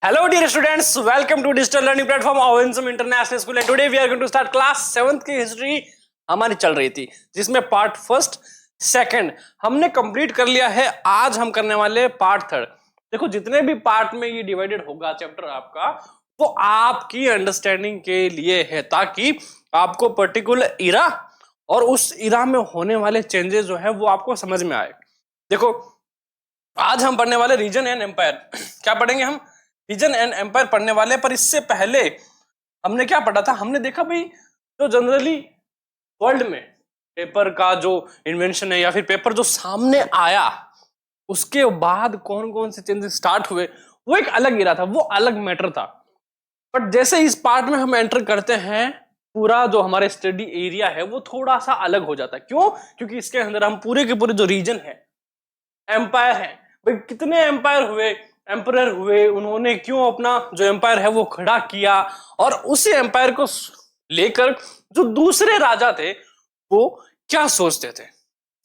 Hello dear students, welcome to digital learning platform Owinsome International School and today we are going to start class 7th की history हमारी चल रही थी जिसमें part first second हमने complete कर लिया है। आज हम करने वाले पार्ट थर्ड। देखो जितने भी पार्ट में ये डिवाइडेड होगा चैप्टर आपका वो आपकी अंडरस्टैंडिंग के लिए है ताकि आपको पर्टिकुलर इरा और उस इरा में होने वाले चेंजेस जो है वो आपको समझ में आए। देखो आज हम पढ़ने वाले रीजन एंड एम्पायर। क्या पढ़ेंगे हम? रीजन एंड एम्पायर पढ़ने वाले। पर इससे पहले हमने क्या पढ़ा था? हमने देखा भाई जो जनरली वर्ल्ड में पेपर का जो इन्वेंशन है या फिर पेपर जो सामने आया उसके बाद कौन कौन से चेंजेस स्टार्ट हुए वो एक अलग इरा था, वो अलग मैटर था। बट जैसे इस पार्ट में हम एंटर करते हैं पूरा जो हमारे स्टडी एरिया है वो थोड़ा सा अलग हो जाता है। क्यों? क्योंकि इसके अंदर हम पूरे के पूरे जो रीजन है एम्पायर है, भाई कितने एम्पायर हुए, एम्परर हुए, उन्होंने क्यों अपना जो एम्पायर है वो खड़ा किया और उसी एम्पायर को लेकर जो दूसरे राजा थे वो क्या सोचते थे।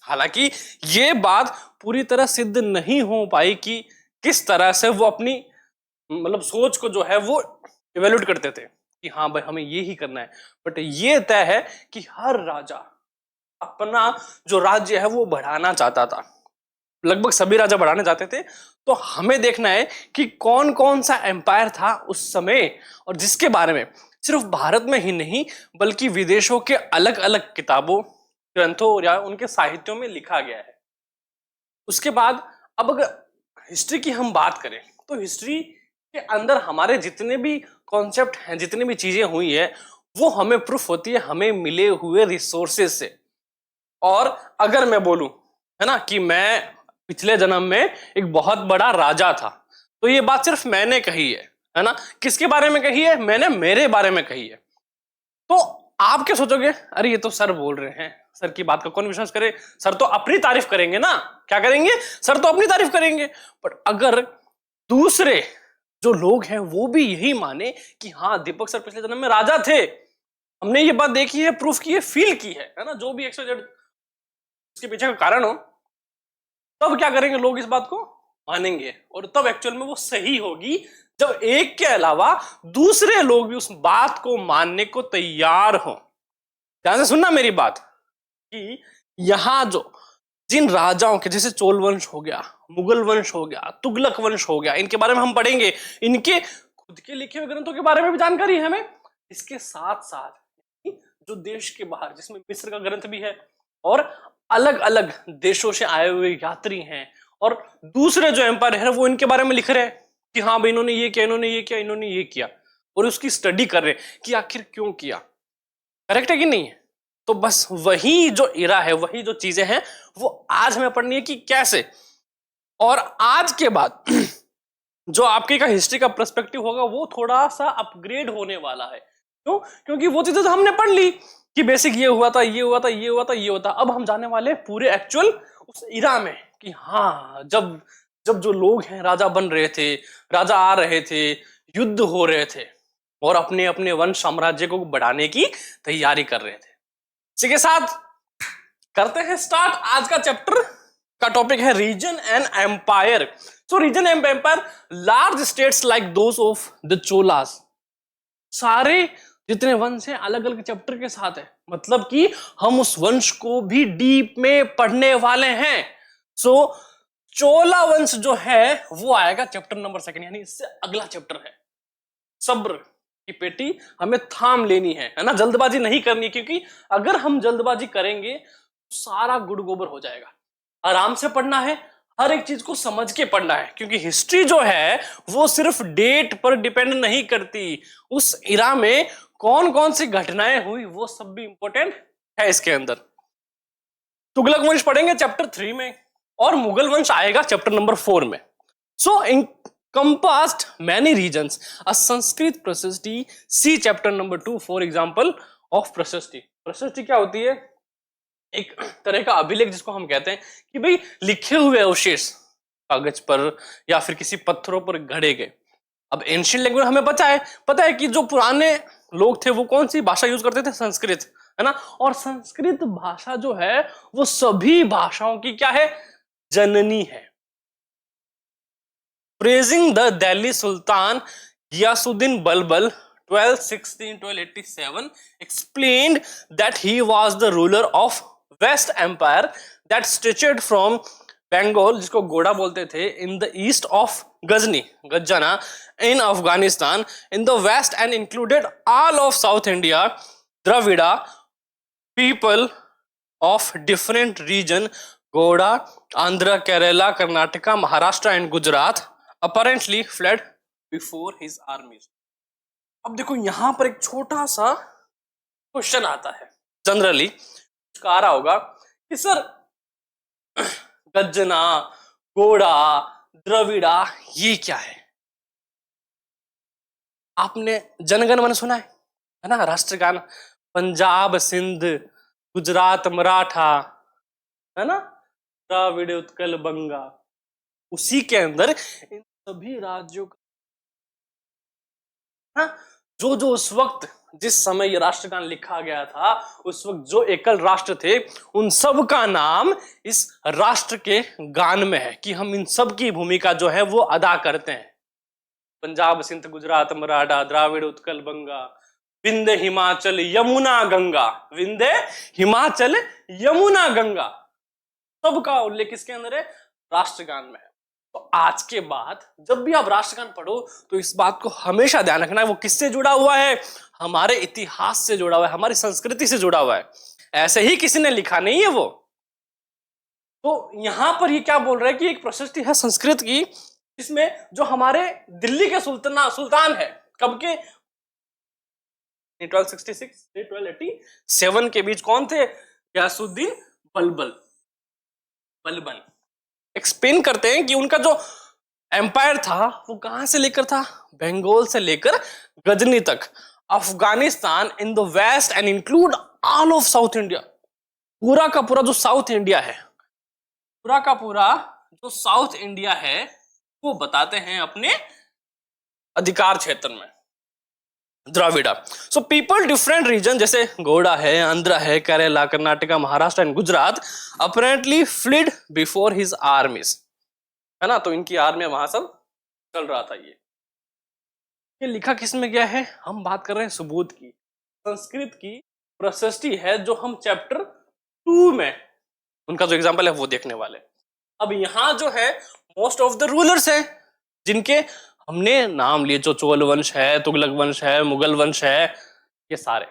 हालांकि ये बात पूरी तरह सिद्ध नहीं हो पाई कि किस तरह से वो अपनी मतलब सोच को जो है वो इवेल्यूट करते थे कि हाँ भाई हमें ये ही करना है। बट ये तय है कि हर राजा अपना जो राज्य है वो बढ़ाना चाहता था, लगभग सभी राजा बढ़ाने जाते थे। तो हमें देखना है कि कौन कौन सा एम्पायर था उस समय और जिसके बारे में सिर्फ भारत में ही नहीं बल्कि विदेशों के अलग अलग किताबों, ग्रंथों या उनके साहित्यों में लिखा गया है। उसके बाद अब अगर हिस्ट्री की हम बात करें तो हिस्ट्री के अंदर हमारे जितने भी कॉन्सेप्ट हैं, जितनी भी चीजें हुई है वो हमें प्रूफ होती है हमें मिले हुए रिसोर्सेज से। और अगर मैं बोलूं है ना कि मैं पिछले जन्म में एक बहुत बड़ा राजा था तो ये बात सिर्फ मैंने कही है ना। किसके बारे में कही है? मैंने मेरे बारे में कही है। तो आप क्या सोचोगे? अरे ये तो सर बोल रहे हैं, सर की बात का कौन विश्वास करे? सर तो अपनी तारीफ करेंगे ना। क्या करेंगे? सर तो अपनी तारीफ करेंगे। पर अगर दूसरे जो लोग हैं वो भी यही माने कि हाँ दीपक सर पिछले जन्म में राजा थे, हमने ये बात देखी है, प्रूफ की है, फील की है ना, जो भी XYZ इसके पीछे का कारण हो, तब क्या करेंगे? लोग इस बात को मानेंगे और तब एक्चुअल में वो सही होगी जब एक के अलावा दूसरे लोग भी उस बात को मानने को तैयार हो। ध्यान से सुनना मेरी बात कि यहां जो जिन राजाओं के जैसे चोल वंश हो गया, मुगल वंश हो गया, तुगलक वंश हो गया, इनके बारे में हम पढ़ेंगे। इनके खुद के लिखे हुए ग्रंथों के बारे में भी जानकारी है हमें। इसके साथ साथ जो देश के बाहर जिसमें मिस्र का ग्रंथ भी है और अलग अलग देशों से आए हुए यात्री हैं और दूसरे जो एम्पायर है वो इनके बारे में लिख रहे हैं कि हाँ भाई इन्होंने ये किया, इन्होंने ये किया, इन्होंने ये किया और उसकी स्टडी कर रहे हैं कि आखिर क्यों किया। करेक्ट है कि नहीं है? तो बस वही जो इरा है, वही जो चीजें हैं वो आज हमें पढ़नी है कि कैसे। और आज के बाद जो आपके का हिस्ट्री का पर्सपेक्टिव होगा वो थोड़ा सा अपग्रेड होने वाला है। क्यों? क्योंकि वो चीजें तो हमने पढ़ ली कि बेसिक ये हुआ था, ये हुआ था, ये हुआ था, ये होता। अब हम जाने वाले पूरे एक्चुअल उस इरा में कि हाँ जब जब जो लोग हैं राजा बन रहे थे, राजा आ रहे थे, युद्ध हो रहे थे और अपने अपने वंश साम्राज्य को बढ़ाने की तैयारी कर रहे थे। इसी के साथ करते हैं स्टार्ट आज का चैप्टर का टॉपिक है region and empire. So region and empire, large states like those of the Cholas. सारे जितने वंश हैं अलग अलग चैप्टर के साथ है, मतलब कि हम उस वंश को भी डीप में पढ़ने वाले हैं। सो चोला वंश जो है वो आएगा चैप्टर नंबर सेकंड, यानी इससे अगला चैप्टर है। सब्र की पेटी हमें थाम लेनी है ना, जल्दबाजी नहीं करनी, क्योंकि अगर हम जल्दबाजी करेंगे तो सारा गुड़ गोबर हो जाएगा। आराम से पढ़ना है, हर एक चीज को समझ के पढ़ना है, क्योंकि हिस्ट्री जो है वो सिर्फ डेट पर डिपेंड नहीं करती। उस इरा में कौन कौन सी घटनाएं हुई वो सब भी इंपॉर्टेंट है इसके अंदर। तुगलक वंश पढ़ेंगे चैप्टर 3 में और मुगल वंश आएगा चैप्टर नंबर 4 में। सो encompassed many regions. A Sanskrit Prasasti, see chapter number 2 for example of Prasasti. Prasasti क्या होती है? एक तरह का अभिलेख जिसको हम कहते हैं कि भाई लिखे हुए अवशेष कागज पर या फिर किसी पत्थरों पर गढ़े गए। अब एंशियंट लैंग्वेज हमें पता है कि जो पुराने लोग थे वो कौन सी भाषा यूज करते थे? संस्कृत, है ना। और संस्कृत भाषा जो है वो सभी भाषाओं की क्या है? जननी है। praising the Delhi Sultan Ghiyasuddin Balbal 1216-1287 explained that he was the ruler of West Empire that stretched from Bengal, जिसको गोड़ा बोलते थे, in the east of Ghazni, Gajjana, in Afghanistan, in the west, and included all of South India, Dravida people of different region, Goda, Andhra, Kerala, Karnataka, Maharashtra and Gujarat apparently fled before his armies. अब देखो यहां पर एक छोटा सा question आता है, generally आ रहा होगा कि सर गज्जना, गोड़ा, द्रविड़ा ये क्या है? आपने जनगण मन सुना है ना, राष्ट्रगान, पंजाब, सिंध, गुजरात, मराठा, है ना, द्राविड़, उत्कल, बंगा, उसी के अंदर इन सभी राज्यों का जो जो उस वक्त जिस समय ये राष्ट्रगान लिखा गया था, उस वक्त जो एकल राष्ट्र थे, उन सब का नाम इस राष्ट्र के गान में है कि हम इन सब की भूमिका जो है वो अदा करते हैं। पंजाब, सिंध, गुजरात, मराठा, द्राविड़, उत्कल, बंगा, विंध्य, हिमाचल, यमुना, गंगा, विंध्य, हिमाचल, यमुना, गंगा, सबका उल्लेख किसके अंदर है? राष्ट्रगान में है। तो आज के बाद जब भी आप राष्ट्रगान पढ़ो तो इस बात को हमेशा ध्यान रखना है, वो किससे जुड़ा हुआ है? हमारे इतिहास से जुड़ा हुआ है, हमारी संस्कृति से जुड़ा हुआ है। ऐसे ही किसी ने लिखा नहीं है वो। तो यहां पर ये क्या बोल रहा है कि एक प्रशस्ति है संस्कृत की, इसमें जो हमारे दिल्ली के सुल्तान है, कब के? 1266 से 1287 के बीच कौन थे? गयासुद्दीन बलबन। एक्सप्लेन करते हैं कि उनका जो एम्पायर था वो कहां से लेकर था? बंगाल से लेकर गजनी तक, Afghanistan, in the west and include all of south India, पूरा का पूरा जो साउथ इंडिया है, पूरा का पूरा जो साउथ इंडिया है वो बताते हैं अपने अधिकार क्षेत्र में, Dravida. So people different region जैसे गोड़ा है, आंध्रा है, Kerala, Karnataka, Maharashtra and Gujarat apparently fled before his armies, है ना। तो इनकी आर्मी वहां सब चल रहा था। ये लिखा किस में गया है? हम बात कर रहे हैं सुबोध की, संस्कृत की प्रशस्ति है जो हम चैप्टर 2 में उनका जो एग्जाम्पल है वो देखने वाले। अब यहां जो है मोस्ट ऑफ द रूलर्स हैं जिनके हमने नाम लिए, जो चोल वंश है, तुगलक वंश है, मुगल वंश है, ये सारे।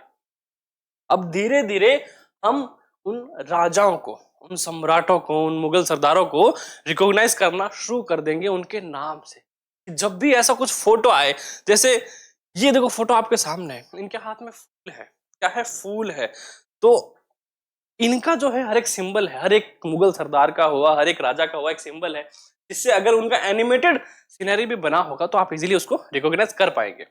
अब धीरे धीरे हम उन राजाओं को, उन सम्राटों को, उन मुगल सरदारों को रिकॉग्नाइज करना शुरू कर देंगे उनके नाम से। जब भी ऐसा कुछ फोटो आए, जैसे ये देखो फोटो आपके सामने है, इनके हाथ में फूल है, क्या है? फूल है। तो इनका जो है हर एक सिंबल है, हर एक मुगल सरदार का हुआ, हर एक राजा का हुआ एक सिंबल है, जिससे अगर उनका एनिमेटेड सीनरी भी बना होगा तो आप इजीली उसको रिकॉग्नाइज कर पाएंगे।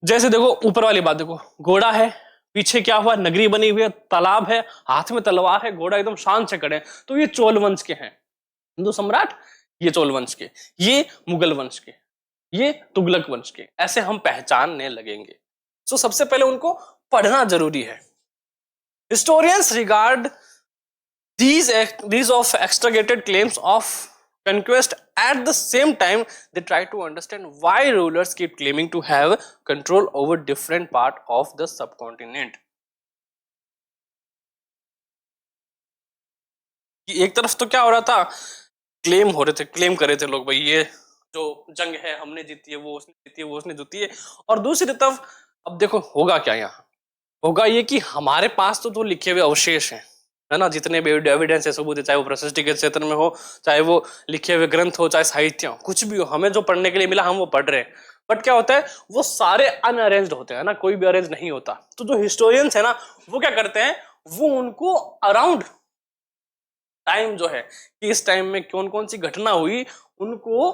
जैसे देखो ऊपर वाली बात देखो, घोड़ा है, पीछे क्या हुआ? नगरी बनी हुई है, तालाब है, हाथ में तलवार है, घोड़ा एकदम शान से खड़े हैं। तो ये चोल वंश के हैं, हिंदू सम्राट, ये चोल वंश के, ये मुगल वंश के, ये तुगलक वंश के, ऐसे हम पहचानने लगेंगे। सो सबसे पहले उनको पढ़ना जरूरी है। Historians regard these of exaggerated claims of conquest. At the same time, they try to understand why rulers keep claiming to have control over different part of the subcontinent. एक तरफ तो क्या हो रहा था? क्लेम हो रहे थे, क्लेम कर रहे थे लोग, भाई ये जो जंग है हमने जीती है, वो उसने जीती है, वो उसने जीती है। और दूसरी तरफ अब देखो होगा क्या, यहाँ होगा ये कि हमारे पास तो लिखे हुए अवशेष हैं, है ना, जितने भी एविडेंस है, सबूत है, चाहे वो प्रशस्ति के क्षेत्र में हो, चाहे वो लिखे हुए ग्रंथ हो, चाहे साहित्य हो, कुछ भी हो, हमें जो पढ़ने के लिए मिला हम वो पढ़ रहे हैं। बट क्या होता है, वो सारे अनअरेंज्ड होते हैं ना, कोई भी अरेंज नहीं होता। तो जो हिस्टोरियंस है ना, वो क्या करते हैं, वो उनको अराउंड टाइम जो है कि इस टाइम में कौन कौन सी घटना हुई, उनको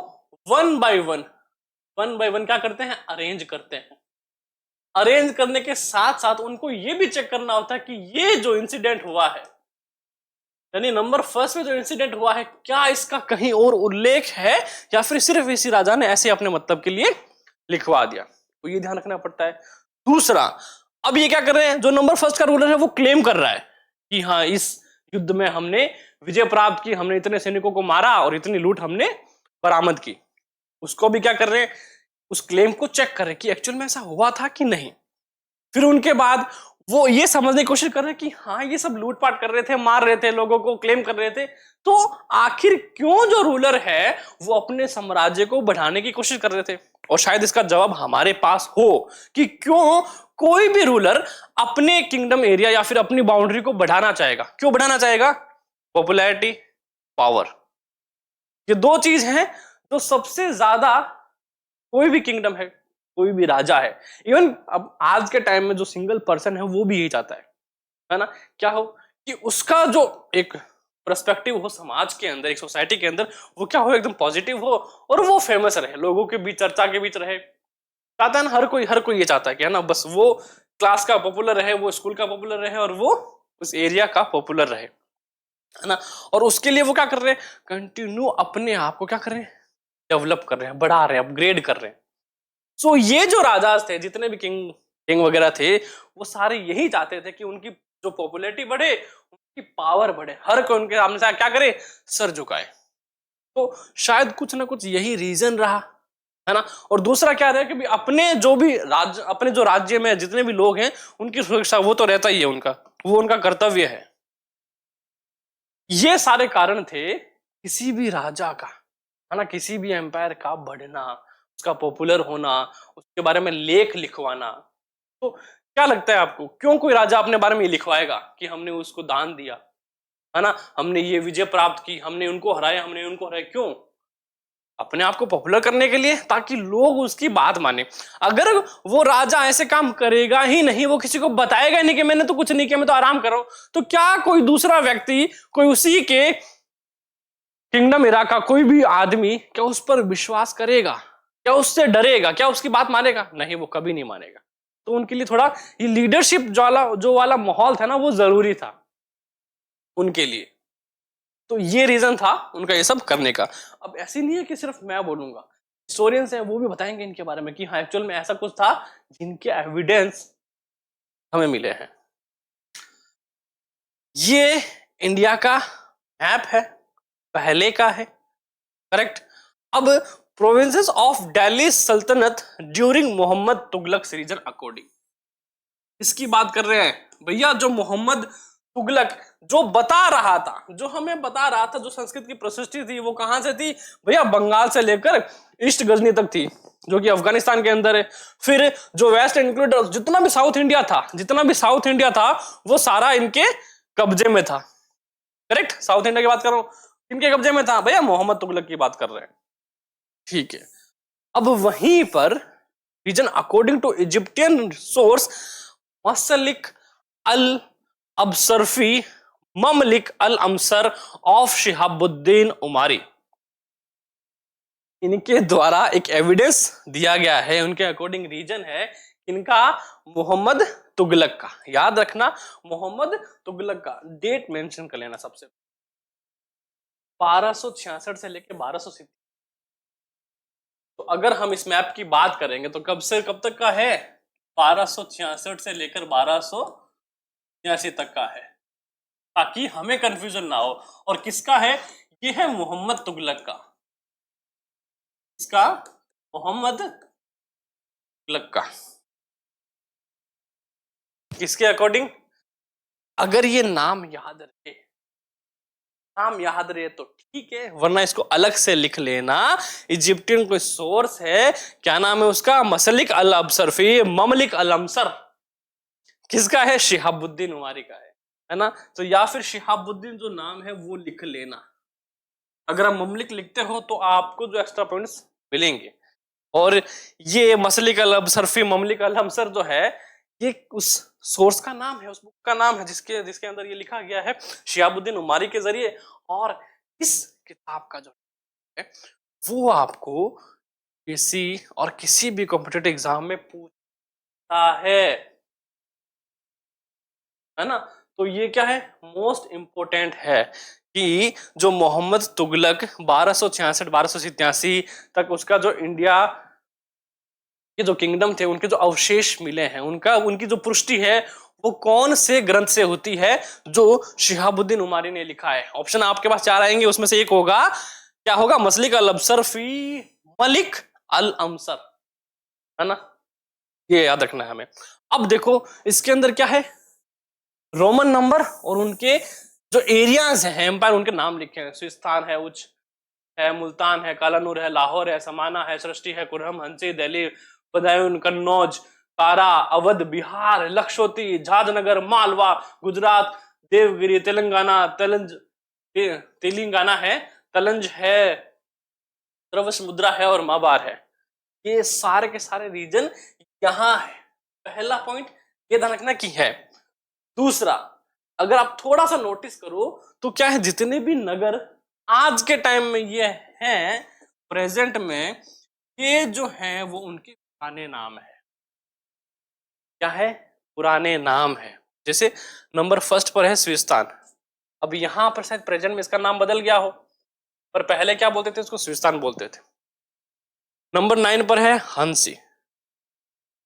वन बाय वन क्या करते हैं, अरेंज करते हैं। अरेंज करने के साथ साथ उनको ये भी चेक करना होता है कि ये जो इंसिडेंट हुआ है, यानी नंबर फर्स्ट में जो इंसिडेंट हुआ है, क्या इसका कहीं और उल्लेख है या फिर सिर्फ इसी राजा ने ऐसे अपने मतलब के लिए लिखवा दिया। तो ये ध्यान रखना पड़ता है। दूसरा, अब ये क्या कर रहे हैं, जो नंबर फर्स्ट का रूलर है वो क्लेम कर रहा है कि हाँ इस युद्ध में हमने विजय प्राप्त की, हमने इतने सैनिकों को मारा और इतनी लूट हमने बरामद की, उसको भी क्या कर रहे हैं, उस क्लेम को चेक कर रहे हैं कि एक्चुअल में ऐसा हुआ था कि नहीं। फिर उनके बाद वो ये समझने की कोशिश कर रहे हैं कि हाँ ये सब लूटपाट कर रहे थे, मार रहे थे लोगों को, क्लेम कर रहे थे, तो आखिर क्यों जो रूलर है वो अपने साम्राज्य को बढ़ाने की कोशिश कर रहे थे। और शायद इसका जवाब हमारे पास हो कि क्यों कोई भी रूलर अपने किंगडम एरिया या फिर अपनी बाउंड्री को बढ़ाना चाहेगा। क्यों बढ़ाना चाहेगा? पॉपुलैरिटी, पावर, ये दो चीज हैं जो सबसे ज्यादा कोई भी किंगडम है, कोई भी राजा है, इवन अब आज के टाइम में जो सिंगल पर्सन है वो भी यही चाहता है ना, क्या हो कि उसका जो एक पर्सपेक्टिव हो समाज के अंदर, एक सोसाइटी के अंदर, वो क्या हो, एकदम पॉजिटिव हो और वो फेमस रहे, लोगों के बीच, चर्चा के बीच रहे। चाहता है ना, हर कोई ये चाहता है कि है ना, बस वो क्लास का पॉपुलर रहे, वो स्कूल का पॉपुलर रहे और वो उस एरिया का पॉपुलर रहे, है ना। और उसके लिए वो क्या कर रहे हैं, कंटिन्यू अपने आप को क्या कर रहे हैं, डेवलप कर रहे हैं, बढ़ा रहे हैं, अपग्रेड कर रहे हैं। सो ये जो राजाज थे, जितने भी किंग वगैरह थे, वो सारे यही चाहते थे कि उनकी जो पॉपुलैरिटी बढ़े, उनकी पावर बढ़े, हर कोई उनके सामने से क्या करे, सर झुकाए। तो शायद कुछ ना कुछ यही रीजन रहा, है ना। और दूसरा क्या रहा कि भी अपने जो राज्य में जितने भी लोग हैं उनकी सुरक्षा वो तो रहता ही है, वो उनका कर्तव्य है। ये सारे कारण थे किसी भी राजा का, है ना, किसी भी एम्पायर का बढ़ना, उसका पॉपुलर होना, उसके बारे में लेख लिखवाना। तो क्या लगता है आपको, क्यों कोई राजा अपने बारे में लिखवाएगा कि हमने उसको दान दिया, है ना, हमने ये विजय प्राप्त की, हमने उनको हराया, क्यों? अपने आप को पॉपुलर करने के लिए, ताकि लोग उसकी बात माने। अगर वो राजा ऐसे काम करेगा ही नहीं, वो किसी को बताएगा नहीं कि मैंने तो कुछ नहीं किया, मैं तो आराम कर रहा हूं, तो क्या कोई दूसरा व्यक्ति, कोई उसी के किंगडम एरा का कोई भी आदमी क्या उस पर विश्वास करेगा, क्या उससे डरेगा, क्या उसकी बात मानेगा? नहीं, वो कभी नहीं मानेगा। तो उनके लिए थोड़ा ये लीडरशिप जो वाला माहौल था ना, वो जरूरी था उनके लिए। तो ये रीजन था उनका ये सब करने का। अब ऐसी नहीं है कि सिर्फ मैं बोलूंगा, हिस्टोरियंस हैं वो भी बताएंगे इनके बारे में कि हाँ एक्चुअल में ऐसा कुछ था, जिनके एविडेंस हमें मिले हैं। ये इंडिया का मैप है, पहले का है, करेक्ट। अब provinces of Delhi Sultanate during Mohammad Tughlaq reign according, इसकी बात कर रहे हैं भैया। जो मोहम्मद तुगलक जो बता रहा था, जो हमें बता रहा था, जो संस्कृत की प्रशिष्टि थी, वो कहां से थी भैया? बंगाल से लेकर ईस्ट गजनी तक थी, जो कि अफगानिस्तान के अंदर है। फिर जो वेस्ट इंक्लूड, जितना भी साउथ इंडिया था, वो सारा इनके कब्जे में था, करेक्ट। साउथ इंडिया की बात कर रहा हूं, इनके कब्जे में था भैया, मोहम्मद तुगलक की बात कर रहे हैं, ठीक है। अब वहीं पर region according to Egyptian source Masalik al Absar fi Mamalik al Amsar of Shihabuddin Umari, इनके द्वारा एक एविडेंस दिया गया है, उनके अकॉर्डिंग रीजन है इनका मोहम्मद तुगलक का। याद रखना, मोहम्मद तुगलक का डेट मेंशन कर लेना सबसे, 1266 से लेकर 1270। तो अगर हम इस मैप की बात करेंगे तो कब से कब तक का है? 1266 से लेकर 1283 तक का है, ताकि हमें कंफ्यूजन ना हो। और किसका है? ये है मोहम्मद तुगलक का, इसका मोहम्मद तुगलक का। किसके अकॉर्डिंग? अगर ये नाम याद रहे तो ठीक है, वरना इसको अलग से लिख लेना। इजिप्टियन कोई सोर्स है, क्या नाम है उसका? मसलिक अल अबसरफी ममलिक अल अमसर। किसका है? शिहाबुद्दीन उमारी का है ना। तो या फिर शिहाबुद्दीन जो नाम है वो लिख लेना। अगर आप ममलिक लिखते हो तो आपको जो एक्स्ट्रा पॉइंट्स मिलेंगे। और ये मसलिक अल अबसरफी ममलिक अल अमसर जो है, ये उस सोर्स का नाम है, उस बुक का नाम है जिसके अंदर ये लिखा गया है शिहाबुद्दीन उमारी के जरिए। और इस किताब का जो है वो आपको किसी भी कॉम्पिटिटिव एग्जाम में पूछता है ना। तो ये क्या है? मोस्ट इंपोर्टेंट है कि जो मोहम्मद तुगलक 1266-1287 तक उसका जो इंडिया के जो किंगडम थे, उनके जो अवशेष मिले हैं, उनकी जो पुष्टि है वो कौन से ग्रंथ से होती है? जो शिहाबुद्दीन उमारी ने लिखा है। ऑप्शन आपके पास 4 आएंगे, उसमें से एक होगा क्या होगा? मसलिक अल अबसर फी मलिक अल अमसर, है ना, ये याद रखना है हमें। अब देखो इसके अंदर क्या है, रोमन नंबर और उनके जो एरियाज हैं एम्पायर, उनके नाम लिखे हैं। सिस्तान है, उच्च है, मुल्तान है, कालानूर है, लाहौर है, समाना है, सृष्टि है, कुरहम, हंसी, दिल्ली, बदायूं, कन्नौज, कारा, अवध, बिहार, लक्षोती, झाजनगर, मालवा, गुजरात, देवगिरी, तेलंगाना, तेलंगाना है, तलंज है, त्रवस मुद्रा है और माबार है। ये सारे के सारे रीजन यहाँ है। पहला पॉइंट ये ध्यान रखना की है। दूसरा, अगर आप थोड़ा सा नोटिस करो तो क्या है, जितने भी नगर आज के टाइम में ये हैं प्रेजेंट में, ये जो हैं वो उनके पुराने नाम है। क्या है? पुराने नाम है। जैसे नंबर फर्स्ट पर है स्विस्तान, अब यहां पर शायद प्रेजेंट में इसका नाम बदल गया हो, पर पहले क्या बोलते थे? इसको स्विस्तान बोलते थे। नंबर 9 पर है हंसी,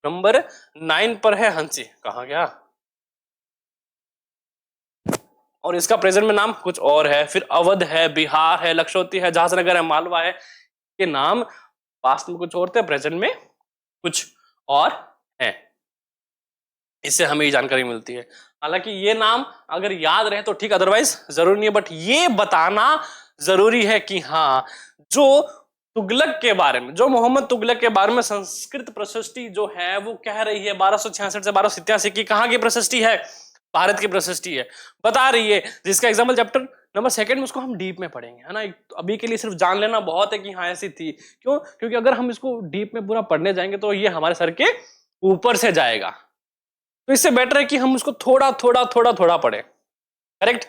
नंबर 9 पर है हंसी, कहाँ गया? और इसका प्रेजेंट में नाम कुछ और है। फिर अवध है, बिहार है, लक्षोती है, झांसनगर है, मालवा है, ये नाम पास्ट में कुछ और थे, प्रेजेंट में कुछ और है। इससे हमें ये जानकारी मिलती है। हालांकि ये नाम अगर याद रहे तो ठीक, अदरवाइज जरूरी नहीं है, बट ये बताना जरूरी है कि हाँ, जो तुगलक के बारे में, जो मोहम्मद तुगलक के बारे में संस्कृत प्रशस्ति जो है वो कह रही है 1266 से 1287 की, कहाँ की प्रशस्ति है? भारत की प्रशस्ति है, बता रही है। जिसका एग्जाम्पल चैप्टर नंबर 2 में उसको हम डीप में पढ़ेंगे, है ना। अभी के लिए सिर्फ जान लेना बहुत है कि हाँ ऐसी थी। क्यों? क्योंकि अगर हम इसको डीप में पूरा पढ़ने जाएंगे तो ये हमारे सर के ऊपर से जाएगा, तो इससे बेटर है कि हम उसको थोड़ा थोड़ा थोड़ा थोड़ा पढ़े। करेक्ट।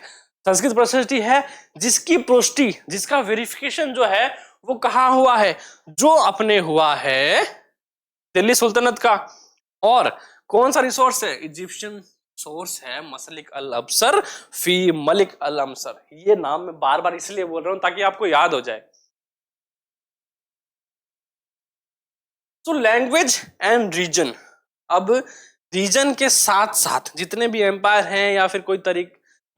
संस्कृत प्रशस्ति है जिसकी पुष्टि, जिसका वेरिफिकेशन जो है वो कहाँ हुआ है? जो अपने हुआ है दिल्ली सुल्तनत का। और कौन सा रिसोर्स है? इजिप्शियन सोर्स है, मसलिक अल अबसर फी मलिक अल अमसर। ये नाम मैं बार बार इसलिए बोल रहा हूं ताकि आपको याद हो जाए। तो लैंग्वेज एंड रीजन, अब रीजन के साथ साथ जितने भी एम्पायर हैं या फिर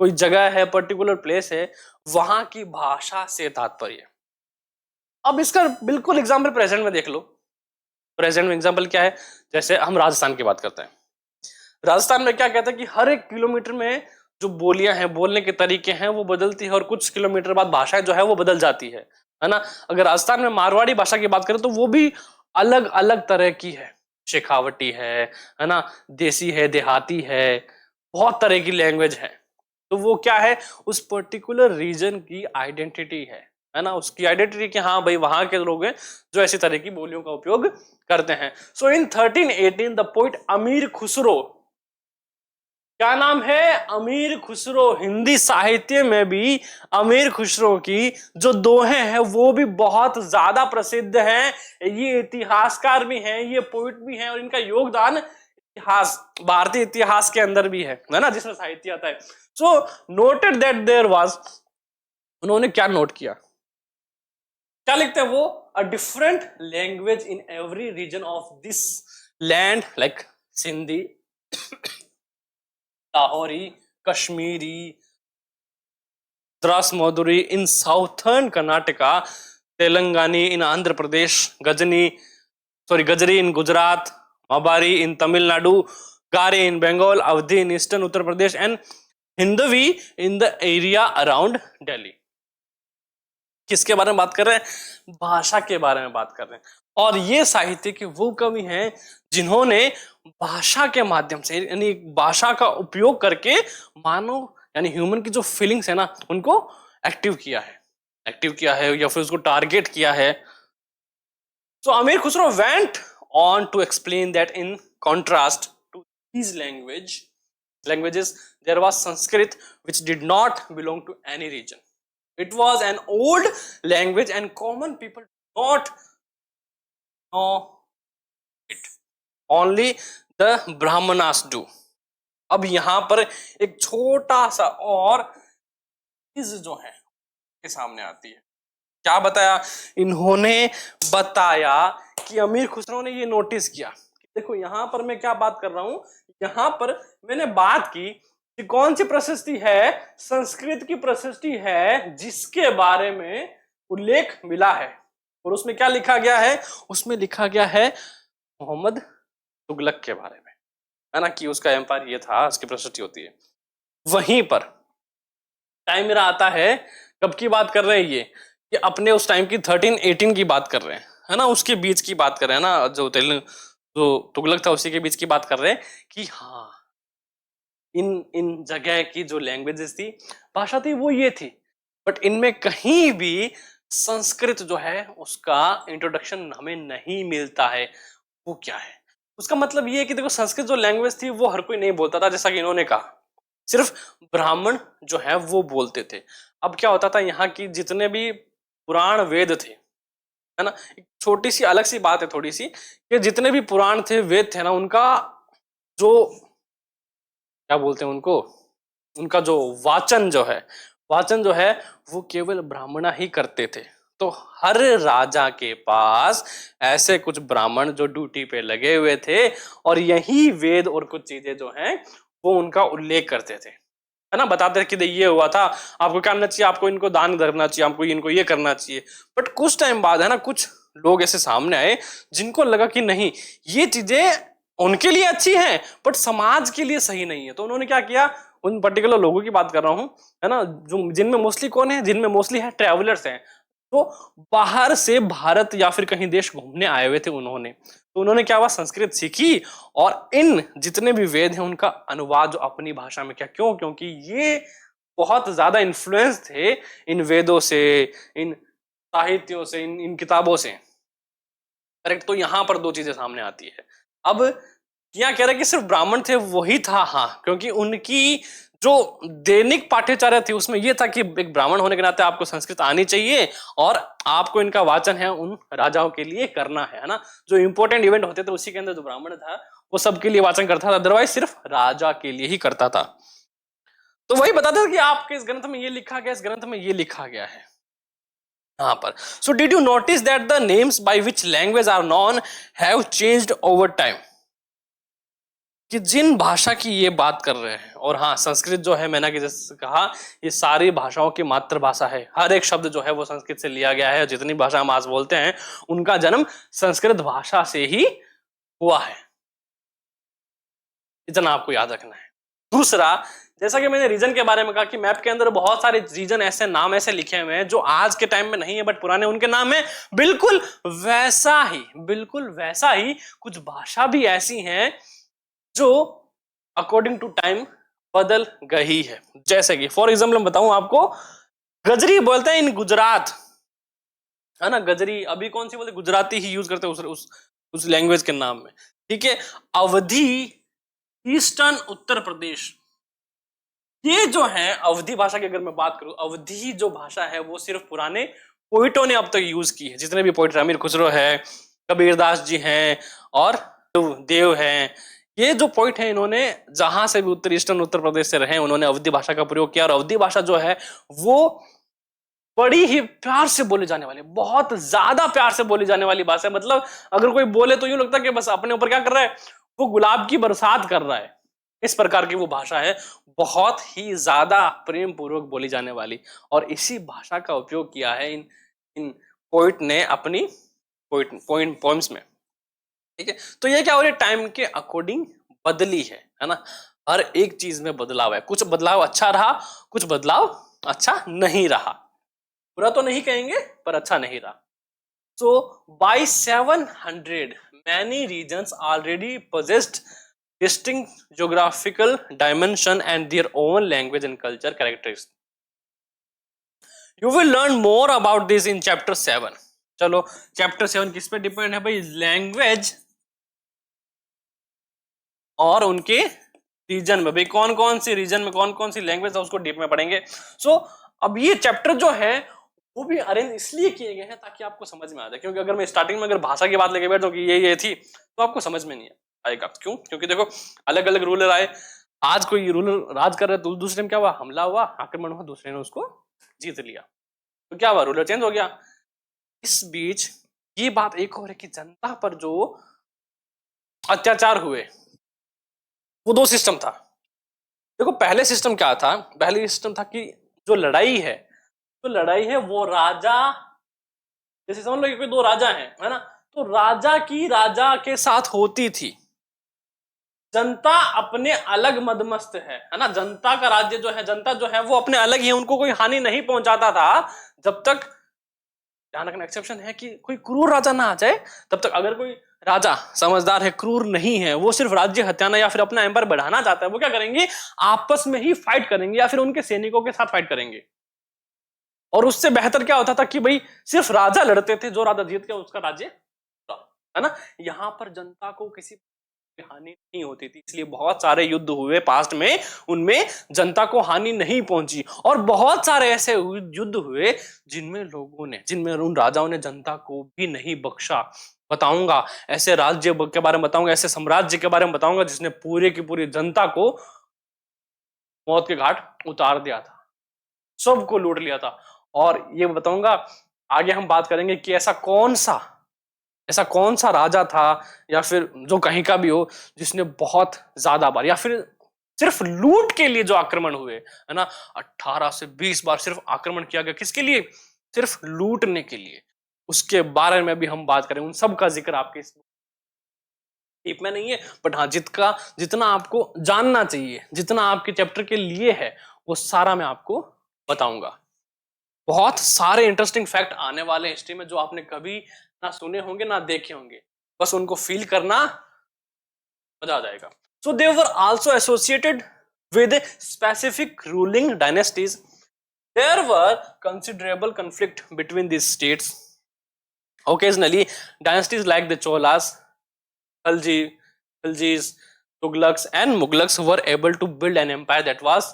कोई जगह है, पर्टिकुलर प्लेस है, वहां की भाषा से तात्पर्य। अब इसका बिल्कुल एग्जाम्पल प्रेजेंट में देख लो। प्रेजेंट में एग्जाम्पल क्या है? जैसे हम राजस्थान की बात करते हैं। राजस्थान में क्या कहते हैं कि हर 1 किलोमीटर में जो बोलियां हैं, बोलने के तरीके हैं, वो बदलती है और कुछ किलोमीटर बाद भाषा जो है वो बदल जाती है ना। अगर राजस्थान में मारवाड़ी भाषा की बात करें तो वो भी अलग अलग तरह की है। शेखावटी है ना, देसी है, देहाती है, बहुत तरह की लैंग्वेज है। तो वो क्या है? उस पर्टिकुलर रीजन की आइडेंटिटी है ना, उसकी आइडेंटिटी कि हाँ भाई वहां के लोग हैं जो ऐसी तरह की बोलियों का उपयोग करते हैं। सो इन 1318 द पोइट अमीर खुसरो, क्या नाम है? अमीर खुसरो। हिंदी साहित्य में भी अमीर खुसरो की जो दोहे हैं वो भी बहुत ज्यादा प्रसिद्ध हैं। ये इतिहासकार भी हैं, ये पोइट भी हैं, और इनका योगदान इतिहास, भारतीय इतिहास के अंदर भी है ना, जिसमें साहित्य आता है। So noted that there was, उन्होंने क्या नोट किया, क्या लिखते हैं वो? A different language in every region of this land, like Sindhi, Lahori, Kashmiri, द्रास मधुरी in southern Karnataka, Telangani in Andhra Pradesh, Gujari in Gujarat, Mabari in Tamil Nadu, गारे in Bengal, Awadhi in eastern Uttar Pradesh, and Hindavi in the area around Delhi. किसके बारे में बात कर रहे हैं? भाषा के बारे में बात कर रहे हैं। और ये साहित्य के वो कवि हैं जिन्होंने भाषा के माध्यम से, यानी भाषा का उपयोग करके मानव यानी ह्यूमन की जो फीलिंग्स है ना, उनको एक्टिव किया है या फिर उसको टारगेट किया है। So Amir Khusro went on to explain that in contrast to these languages, there was Sanskrit which did not belong to any region. It was an old language and common people do not know it. Only the Brahmanas do. अब यहां पर एक छोटा सा और चीज जो है के सामने आती है। क्या बताया इन्होंने? बताया कि अमीर खुसरो ने ये नोटिस किया। देखो यहां पर मैं क्या बात कर रहा हूं, यहां पर मैंने बात की कि कौन सी प्रशस्ति है? संस्कृत की प्रशस्ति है, जिसके बारे में उल्लेख मिला है। और उसमें क्या लिखा गया है? उसमें लिखा गया है मोहम्मद तुगलक के बारे में, है ना, कि उसका एम्पायर ये था, उसकी प्रशस्ति होती है। वहीं पर टाइम मेरा आता है, कब की बात कर रहे हैं ये, कि अपने उस टाइम की 1318 की बात कर रहे हैं, है ना, उसके बीच की बात कर रहे हैं ना, जो तुगलक था उसी के बीच की बात कर रहे हैं कि हाँ, इन इन जगह की जो लैंग्वेजेस थी, भाषा थी, वो ये थी, बट इनमें कहीं भी संस्कृत जो है उसका इंट्रोडक्शन हमें नहीं मिलता है। वो क्या है? उसका मतलब ये है कि देखो, संस्कृत जो लैंग्वेज थी वो हर कोई नहीं बोलता था, जैसा कि इन्होंने कहा, सिर्फ ब्राह्मण जो है वो बोलते थे। अब क्या होता था, यहाँ की जितने भी पुराण वेद थे, है ना, एक छोटी सी अलग सी बात है थोड़ी सी, कि जितने भी पुराण थे, वेद थे ना, उनका जो, क्या बोलते हैं उनको, उनका जो वाचन जो है वो केवल ब्राह्मण ही करते थे। तो हर राजा के पास ऐसे कुछ ब्राह्मण जो ड्यूटी पे लगे हुए थे, और यही वेद और कुछ चीजें जो हैं वो उनका उल्लेख करते थे, है ना, बताते थे कि ये हुआ था, आपको क्या करना चाहिए, आपको इनको दान करना चाहिए, आपको इनको ये करना चाहिए। बट कुछ टाइम बाद, है ना, कुछ लोग ऐसे सामने आए जिनको लगा कि नहीं, ये चीजें उनके लिए अच्छी हैं बट समाज के लिए सही नहीं है। तो उन्होंने क्या किया, उन पर्टिकुलर लोगों की बात कर रहा हूं, है ना, जो जिनमें मोस्टली कौन है, जिनमें मोस्टली है ट्रैवलर्स हैं, तो बाहर से भारत या फिर कहीं देश घूमने आए हुए थे उन्होंने, तो उन्होंने क्या हुआ, संस्कृत सीखी, और इन जितने भी वेद हैं उनका अनुवाद जो अपनी भाषा में किया। क्यों? क्योंकि ये बहुत ज्यादा इन्फ्लुएंस थे इन वेदों से, इन साहित्यों से, इन किताबों से। करेक्ट। तो यहां पर दो चीजें सामने आती है। अब यहाँ कह रहा है कि सिर्फ ब्राह्मण थे वही था, हाँ, क्योंकि उनकी जो दैनिक पाठ्यचर्या थी उसमें यह था कि एक ब्राह्मण होने के नाते आपको संस्कृत आनी चाहिए, और आपको इनका वाचन है उन राजाओं के लिए करना है ना, जो इंपॉर्टेंट इवेंट होते थे उसी के अंदर जो ब्राह्मण था वो सबके लिए वाचन करता था, अदरवाइज सिर्फ राजा के लिए ही करता था। तो वही बताते थे कि आपके इस ग्रंथ में ये लिखा गया, इस ग्रंथ में ये लिखा गया है यहाँ पर। So did you notice that the names by which language are known have changed over time, कि जिन भाषा की ये बात कर रहे हैं, और हाँ, संस्कृत जो है, मैंने कि जैसे कहा, ये सारी भाषाओं की मातृभाषा है, हर एक शब्द जो है वो संस्कृत से लिया गया है, जितनी भाषा हम आज बोलते हैं उनका जन्म संस्कृत भाषा से ही हुआ है, इतना आपको याद रखना है। दूसरा, जैसा कि मैंने रीजन के बारे में कहा कि मैप के अंदर बहुत सारे रीजन ऐसे नाम ऐसे लिखे हुए हैं जो आज के टाइम में नहीं है बट पुराने उनके नाम है, बिल्कुल वैसा ही कुछ भाषा भी ऐसी हैं जो अकॉर्डिंग टू टाइम बदल गई है। जैसे कि फॉर एग्जाम्पल मैं बताऊं आपको, गजरी बोलते हैं इन गुजरात, है ना, गजरी अभी कौन सी बोलते, गुजराती ही यूज करते हैं उस लैंग्वेज के नाम में, ठीक है। अवधी, ईस्टर्न उत्तर प्रदेश, ये जो है अवधी भाषा की अगर मैं बात करूं, अवधी जो भाषा है वो सिर्फ पुराने पोइटों ने अब तक यूज की है, जितने भी पोइट, अमीर खुसरो है, कबीरदास जी हैं, और देव हैं, ये जो पोइट हैं इन्होंने जहां से भी ईस्टर्न उत्तर प्रदेश से रहे उन्होंने अवधी भाषा का प्रयोग किया। और अवधी भाषा जो है वो बड़ी ही प्यार से बोली जाने वाली, बहुत ज्यादा प्यार से बोली जाने वाली भाषा है। मतलब अगर कोई बोले तो यूं लगता है कि बस अपने ऊपर क्या कर रहा है, वो गुलाब की बरसात कर रहा है, इस प्रकार की वो भाषा है, बहुत ही ज्यादा प्रेम पूर्वक बोली जाने वाली। और इसी भाषा का उपयोग किया है इन इन पोइट ने अपनी पोइम्स में, ठीक है। तो ये क्या हो रही है, टाइम के अकॉर्डिंग बदली है ना, हर एक चीज में बदलाव है, कुछ बदलाव अच्छा रहा, कुछ बदलाव अच्छा नहीं रहा, बुरा तो नहीं कहेंगे पर अच्छा नहीं रहा। सो bye 700 many regions already possessed distinct geographical dimension and their own language and culture characteristics. You will learn more about this in chapter 7. चलो चैप्टर 7 किस पे डिपेंड है भाई, लैंग्वेज और उनके रीजन में, भाई कौन कौन सी रीजन में कौन कौन सी लैंग्वेज है उसको डीप में पढ़ेंगे। सो अब ये चैप्टर जो है वो भी अरेंज इसलिए किए गए हैं ताकि आपको समझ में आ जाए, क्योंकि अगर मैं स्टार्टिंग में अगर भाषा की बात लेके बैठ जाऊं कि ये थी तो आपको समझ में नहीं आएगा। क्यों? क्योंकि देखो अलग अलग रूलर आए, आज कोई रूलर राज कर रहा है तो दूसरे में क्या हुआ, हमला हुआ, आक्रमण हुआ, दूसरे ने उसको जीत लिया, तो क्या हुआ, रूलर चेंज हो गया। इस बीच ये बात एक और है कि जनता पर जो अत्याचार हुए वो दो सिस्टम था। देखो पहले सिस्टम क्या था, पहले सिस्टम था कि जो लड़ाई है वो राजा जैसे समझ लो कि कोई दो राजा हैं, है ना, तो राजा की राजा के साथ होती थी, जनता अपने अलग मदमस्त है ना, जनता का राज्य जो है, जनता जो है वो अपने अलग ही है, उनको कोई हानि नहीं पहुंचाता था जब तक, ध्यान रखना एक्सेप्शन है कि कोई क्रूर राजा ना आ जाए तब तक। अगर कोई राजा समझदार है, क्रूर नहीं है, वो सिर्फ राज्य हत्याना या फिर अपना एम्पायर बढ़ाना चाहता है, वो क्या करेंगे, आपस में ही फाइट करेंगे या फिर उनके सैनिकों के साथ फाइट करेंगे। और उससे बेहतर क्या होता था कि भाई सिर्फ राजा लड़ते थे, जो राजा जीत गया उसका राज्य, है ना। यहां पर जनता को किसी हानि नहीं होती थी, इसलिए बहुत सारे युद्ध हुए पास्ट में, उनमें जनता को हानि नहीं पहुंची। और बहुत सारे ऐसे युद्ध हुए जिनमें उन राजाओं ने जनता को भी नहीं बख्शा। बताऊंगा ऐसे राज्य के बारे में, बताऊंगा ऐसे साम्राज्य के बारे में बताऊंगा जिसने पूरे की पूरी जनता को मौत के घाट उतार दिया था, सबको लूट लिया था। और ये बताऊंगा आगे हम बात करेंगे कि ऐसा कौन सा राजा था या फिर जो कहीं का भी हो जिसने बहुत ज्यादा बार या फिर सिर्फ लूट के लिए जो आक्रमण हुए, है ना, 18 से 20 बार सिर्फ आक्रमण किया गया, किसके लिए, सिर्फ लूटने के लिए। उसके बारे में भी हम बात करेंगे, उन सब का जिक्र आपके टिप में नहीं है, बट हाँ जितना आपको जानना चाहिए, जितना आपके चैप्टर के लिए है, वो सारा मैं आपको बताऊंगा। बहुत सारे इंटरेस्टिंग फैक्ट आने वाले हिस्ट्री में जो आपने कभी ना सुने होंगे ना देखे होंगे, बस उनको फील करना, मजा आ जाएगा। So they were also associated with specific ruling dynasties. There were considerable conflict between these states. Occasionally dynasties like the Cholas, Khaljis, Tughlaqs and Mughlaqs were able to build an empire that was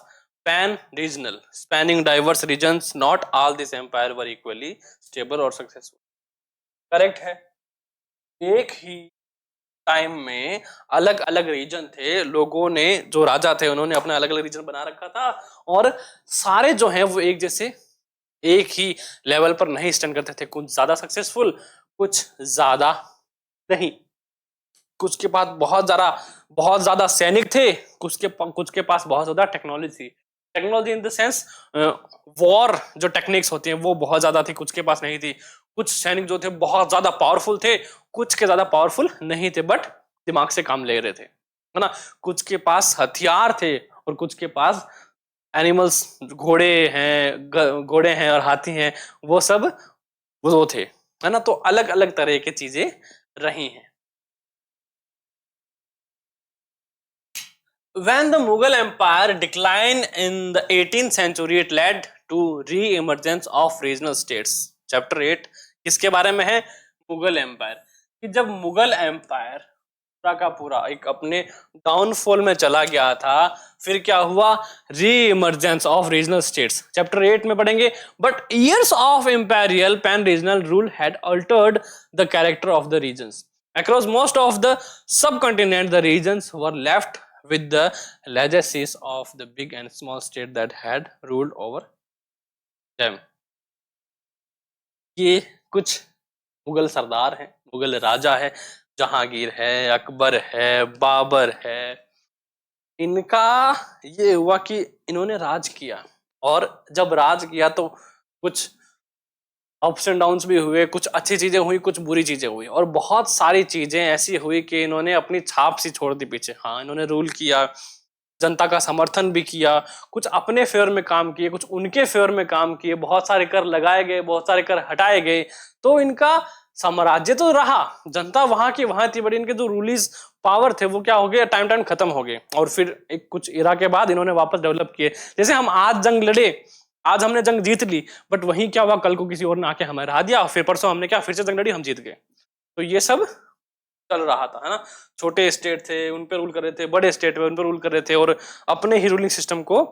pan-regional, spanning diverse regions. Not all these empires were equally stable or successful. Correct है, एक ही time में अलग अलग reason थे, लोगों ने, जो राजा थे उन्होंने अपना अलग अलग रीजन बना रखा था, और सारे जो हैं वो एक जैसे एक ही लेवल पर नहीं स्टैंड करते थे। कुछ ज्यादा सक्सेसफुल, कुछ ज्यादा नहीं, कुछ के पास बहुत ज्यादा सैनिक थे, कुछ के पास बहुत ज्यादा technology in the sense war जो टेक्निक्स होती हैं वो बहुत ज्यादा थी, कुछ के पास नहीं थी। कुछ सैनिक जो थे बहुत ज्यादा पावरफुल थे, कुछ के ज्यादा पावरफुल नहीं थे, बट दिमाग से काम ले रहे थे, है ना। कुछ के पास हथियार थे और कुछ के पास एनिमल्स, घोड़े हैं और हाथी हैं, वो सब वो थे, है ना। तो अलग अलग तरह की चीजें रही हैं। When the Mughal Empire declined in the 18th century, it led to re-emergence of regional states. Chapter 8 किसके बारे में है, मुगल एम्पायर। कि जब मुगल एम्पायर पूरा का पूरा एक अपने डाउनफॉल में चला गया था, फिर क्या हुआ, reemergence of regional states, chapter 8 में पढ़ेंगे। But years of imperial pan regional rule had altered the character of the regions across most of the subcontinent. The regions were left with the legacies of the big and small state that had ruled over them. ये कुछ मुगल सरदार हैं, मुगल राजा है, जहांगीर है, अकबर है, बाबर है। इनका ये हुआ कि इन्होंने राज किया, और जब राज किया तो कुछ अप्स एंड डाउन्स भी हुए, कुछ अच्छी चीजें हुई, कुछ बुरी चीजें हुई, और बहुत सारी चीजें ऐसी हुई कि इन्होंने अपनी छाप सी छोड़ दी पीछे। हाँ, इन्होंने रूल किया, जनता का समर्थन भी किया, कुछ अपने फेवर में काम किए, कुछ उनके फेवर में काम किए, बहुत सारे कर लगाए गए, बहुत सारे कर हटाए गए। तो इनका साम्राज्य तो रहा, जनता वहां की वहां थी, बट इनके जो रूलिस पावर थे वो क्या हो गए, टाइम खत्म हो गए। और फिर एक कुछ इरा के बाद इन्होंने वापस डेवलप किए। जैसे हम आज जंग लड़े, आज हमने जंग जीत ली, बट वहीं क्या हुआ, कल को किसी और ने आके हमें हरा दिया, फिर परसों हमने क्या, फिर से जंग लड़ी, हम जीत गए। तो ये सब चल रहा था, है ना। छोटे स्टेट थे उन पे रूल कर रहे थे, बड़े स्टेट पे उन पे रूल कर रहे थे, और अपने ही रूलिंग सिस्टम को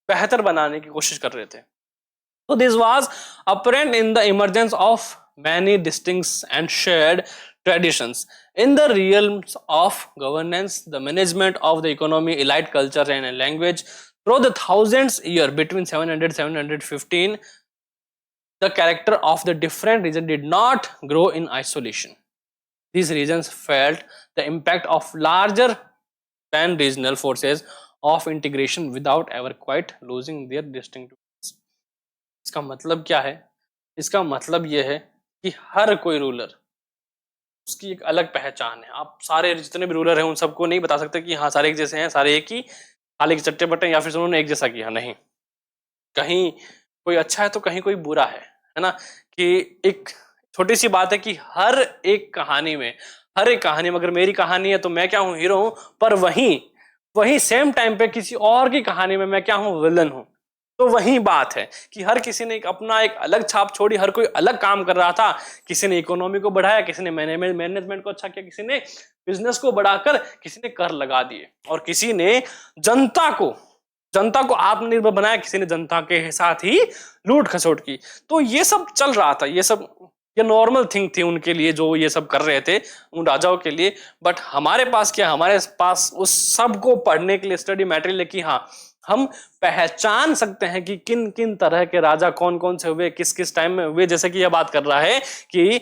बेहतर बनाने की कोशिश कर रहे थे। तो this was apparent in the emergence of many distinct and shared traditions in the realms of governance, the management of the economy, elite culture and language. Through the thousands year between 700-715, the character of the different region did not grow in isolation. These regions felt the impact of larger pan-regional forces of integration without ever quite losing their distinctiveness. इसका मतलब क्या है? इसका मतलब यह है कि हर कोई रूलर, उसकी एक अलग पहचान है। आप सारे जितने भी रूलर हैं उन सबको नहीं बता सकते कि हाँ सारे एक जैसे हैं, सारे एक ही थाली के चट्टे बट्टे, या फिर उन्होंने एक जैसा किया, नहीं। कहीं कोई अच्छा है तो कहीं कोई बुरा है ना। कि एक छोटी सी बात है कि हर एक कहानी में, हर एक कहानी में अगर मेरी कहानी है तो मैं क्या हूं, हीरो हूं, पर वहीं वहीं सेम टाइम पे किसी और की कहानी में मैं क्या हूं, विलन हूं। तो वही बात है कि हर किसी ने अपना एक अलग छाप छोड़ी, हर कोई अलग काम कर रहा था। किसी ने इकोनॉमी को बढ़ाया, किसी ने मैनेजमेंट को अच्छा किया, किसी ने बिजनेस को बढ़ाकर, किसी ने कर लगा दिए, और किसी ने जनता को जनता को आत्मनिर्भर बनाया, किसी ने जनता के साथ ही लूट खसोट की। तो ये सब चल रहा था, ये नॉर्मल थिंग थी उनके लिए जो ये सब कर रहे थे, उन राजाओं के लिए। बट हमारे पास क्या, हमारे पास उस सब को पढ़ने के लिए स्टडी मटेरियल है कि हाँ हम पहचान सकते हैं कि किन किन तरह के राजा कौन कौन से हुए, किस किस टाइम में हुए। जैसे कि यह बात कर रहा है कि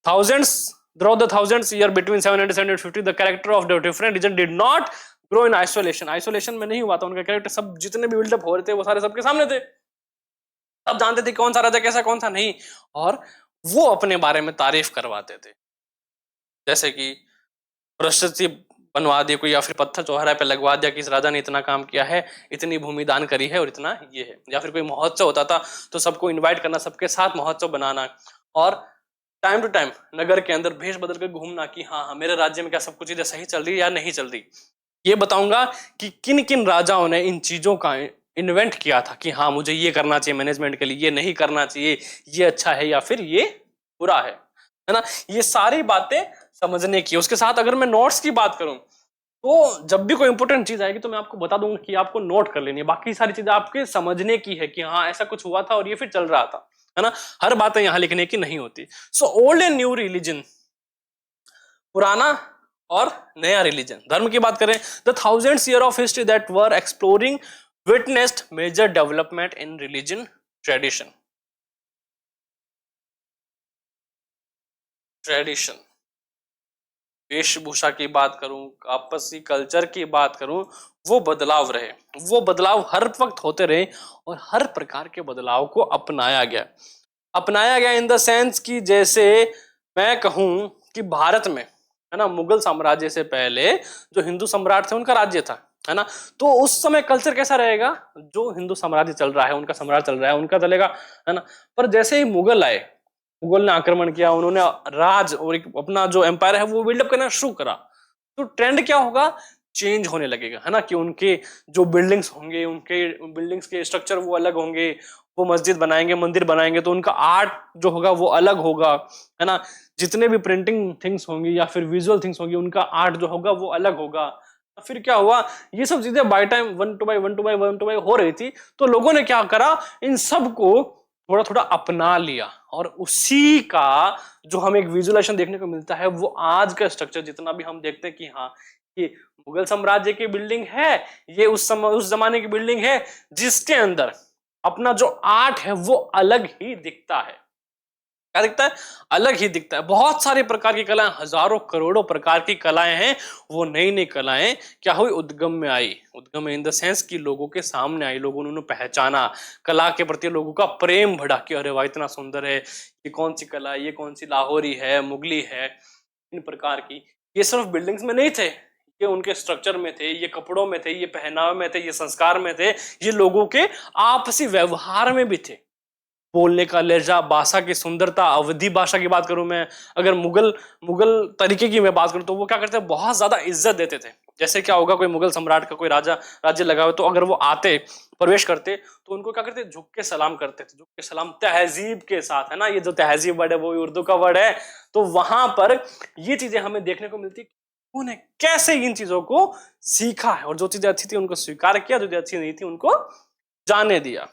thousands throughout the thousands year between 700 750 the character of the different region did not grow in isolation. Isolation में नहीं हुआ था उनका कैरेक्टर, सब जितने भी बिल्डअप हो रहे थे वो सारे सबके सामने थे, सब जानते थे कौन सा राजा कैसा कौन सा नहीं, और वो अपने बारे में तारीफ करवाते थे। जैसे कि प्रशस्ति बनवा दी कोई, या फिर पत्थर चौहरा पे लगवा दिया कि इस राजा ने इतना काम किया है, इतनी भूमि दान करी है और इतना ये है। या फिर कोई महोत्सव होता था तो सबको इन्वाइट करना, सबके साथ महोत्सव बनाना, और टाइम टू टाइम नगर के अंदर भेष बदल कर घूमना कि हाँ हाँ मेरे राज्य में क्या सब कुछ चीजें सही चल रही है या नहीं चल रही। ये बताऊंगा कि किन किन राजाओं ने इन चीजों का इन्वेंट किया था कि हाँ मुझे ये करना चाहिए मैनेजमेंट के लिए, ये नहीं करना चाहिए, ये अच्छा है या फिर ये बुरा है ना। ये सारी बातें समझने की। उसके साथ अगर मैं नोट्स की बात करूं तो जब भी कोई इंपॉर्टेंट चीज आएगी तो मैं आपको बता दूंगा कि आपको नोट कर लेनी है। बाकी सारी चीजें आपके समझने की है कि हाँ ऐसा कुछ हुआ था और ये फिर चल रहा था, है ना। हर बातें यहां लिखने की नहीं होती। So old and new religion, पुराना और नया रिलीजन, धर्म की बात करें, the thousands year of history that were exploring witnessed major development in religion tradition. वेशभूषा की बात करूं, आपसी कल्चर की बात करूं, वो बदलाव रहे, वो बदलाव हर वक्त होते रहे, और हर प्रकार के बदलाव को अपनाया गया इन द सेंस कि जैसे मैं कहूं कि भारत में, है ना, मुगल साम्राज्य से पहले जो हिंदू सम्राट थे उनका राज्य था, है ना। तो उस समय कल्चर कैसा रहेगा, जो हिंदू साम्राज्य चल रहा है, उनका सम्राट चल रहा है, उनका चलेगा, है ना। पर जैसे ही मुगल आए, मुगल ने आक्रमण किया, उन्होंने राज और एक अपना जो एम्पायर है वो बिल्डअप करना शुरू करा, तो ट्रेंड क्या होगा, चेंज होने लगेगा, है ना। कि उनके जो बिल्डिंग्स होंगे, उनके बिल्डिंग्स के स्ट्रक्चर वो अलग होंगे, वो मस्जिद बनाएंगे, मंदिर बनाएंगे, तो उनका आर्ट जो होगा वो अलग होगा, है ना। जितने भी प्रिंटिंग थिंग्स होंगी या फिर विजुअल थिंग्स होंगी, उनका आर्ट जो होगा वो अलग होगा। फिर क्या हुआ, ये सब चीजें by time one to by हो रही थी, तो लोगों ने क्या करा, इन सब को थोड़ा थोड़ा अपना लिया, और उसी का जो हमें एक विजुअलाइजेशन देखने को मिलता है, वो आज का स्ट्रक्चर जितना भी हम देखते हैं कि हाँ ये मुगल साम्राज्य की बिल्डिंग है, ये उस जमाने की बिल्डिंग है, जिसके अंदर अपना जो आर्ट है वो अलग ही दिखता है। क्या दिखता है, अलग ही दिखता है। बहुत सारे प्रकार की कलाएं, हजारों करोड़ों प्रकार की कलाएं हैं, वो नई नई कलाएं क्या हुई, उद्गम में आई। उद्गम इन द सेंस कि लोगों के सामने आई, लोगों ने उन्हें पहचाना, कला के प्रति लोगों का प्रेम बढ़ा कि अरे वाह इतना सुंदर है, ये कौन सी कला है, ये कौन सी लाहौरी है, मुगली है, इन प्रकार की। ये सिर्फ बिल्डिंग्स में नहीं थे, ये उनके स्ट्रक्चर में थे, ये कपड़ों में थे, ये पहनावे में थे, ये संस्कार में थे, ये लोगों के आपसी व्यवहार में भी थे। बोलने का लहजा, भाषा की सुंदरता, अवधी भाषा की बात करूं मैं, अगर मुगल तरीके की मैं बात करूं तो वो क्या करते हैं, बहुत ज्यादा इज्जत देते थे। जैसे क्या होगा, कोई मुगल सम्राट का कोई राजा राज्य लगा हुआ, तो अगर वो आते, प्रवेश करते, तो उनको क्या करते, झुक के सलाम करते थे, झुक के सलाम तहजीब के साथ, है ना। ये जो तहजीब वर्ड है वो उर्दू का वर्ड है। तो वहां पर ये चीजें हमें देखने को मिलती, उन्हें कैसे इन चीजों को सीखा है, और जो चीजें अच्छी थी उनको स्वीकार किया, जो चीजें अच्छी नहीं थी उनको जाने दिया।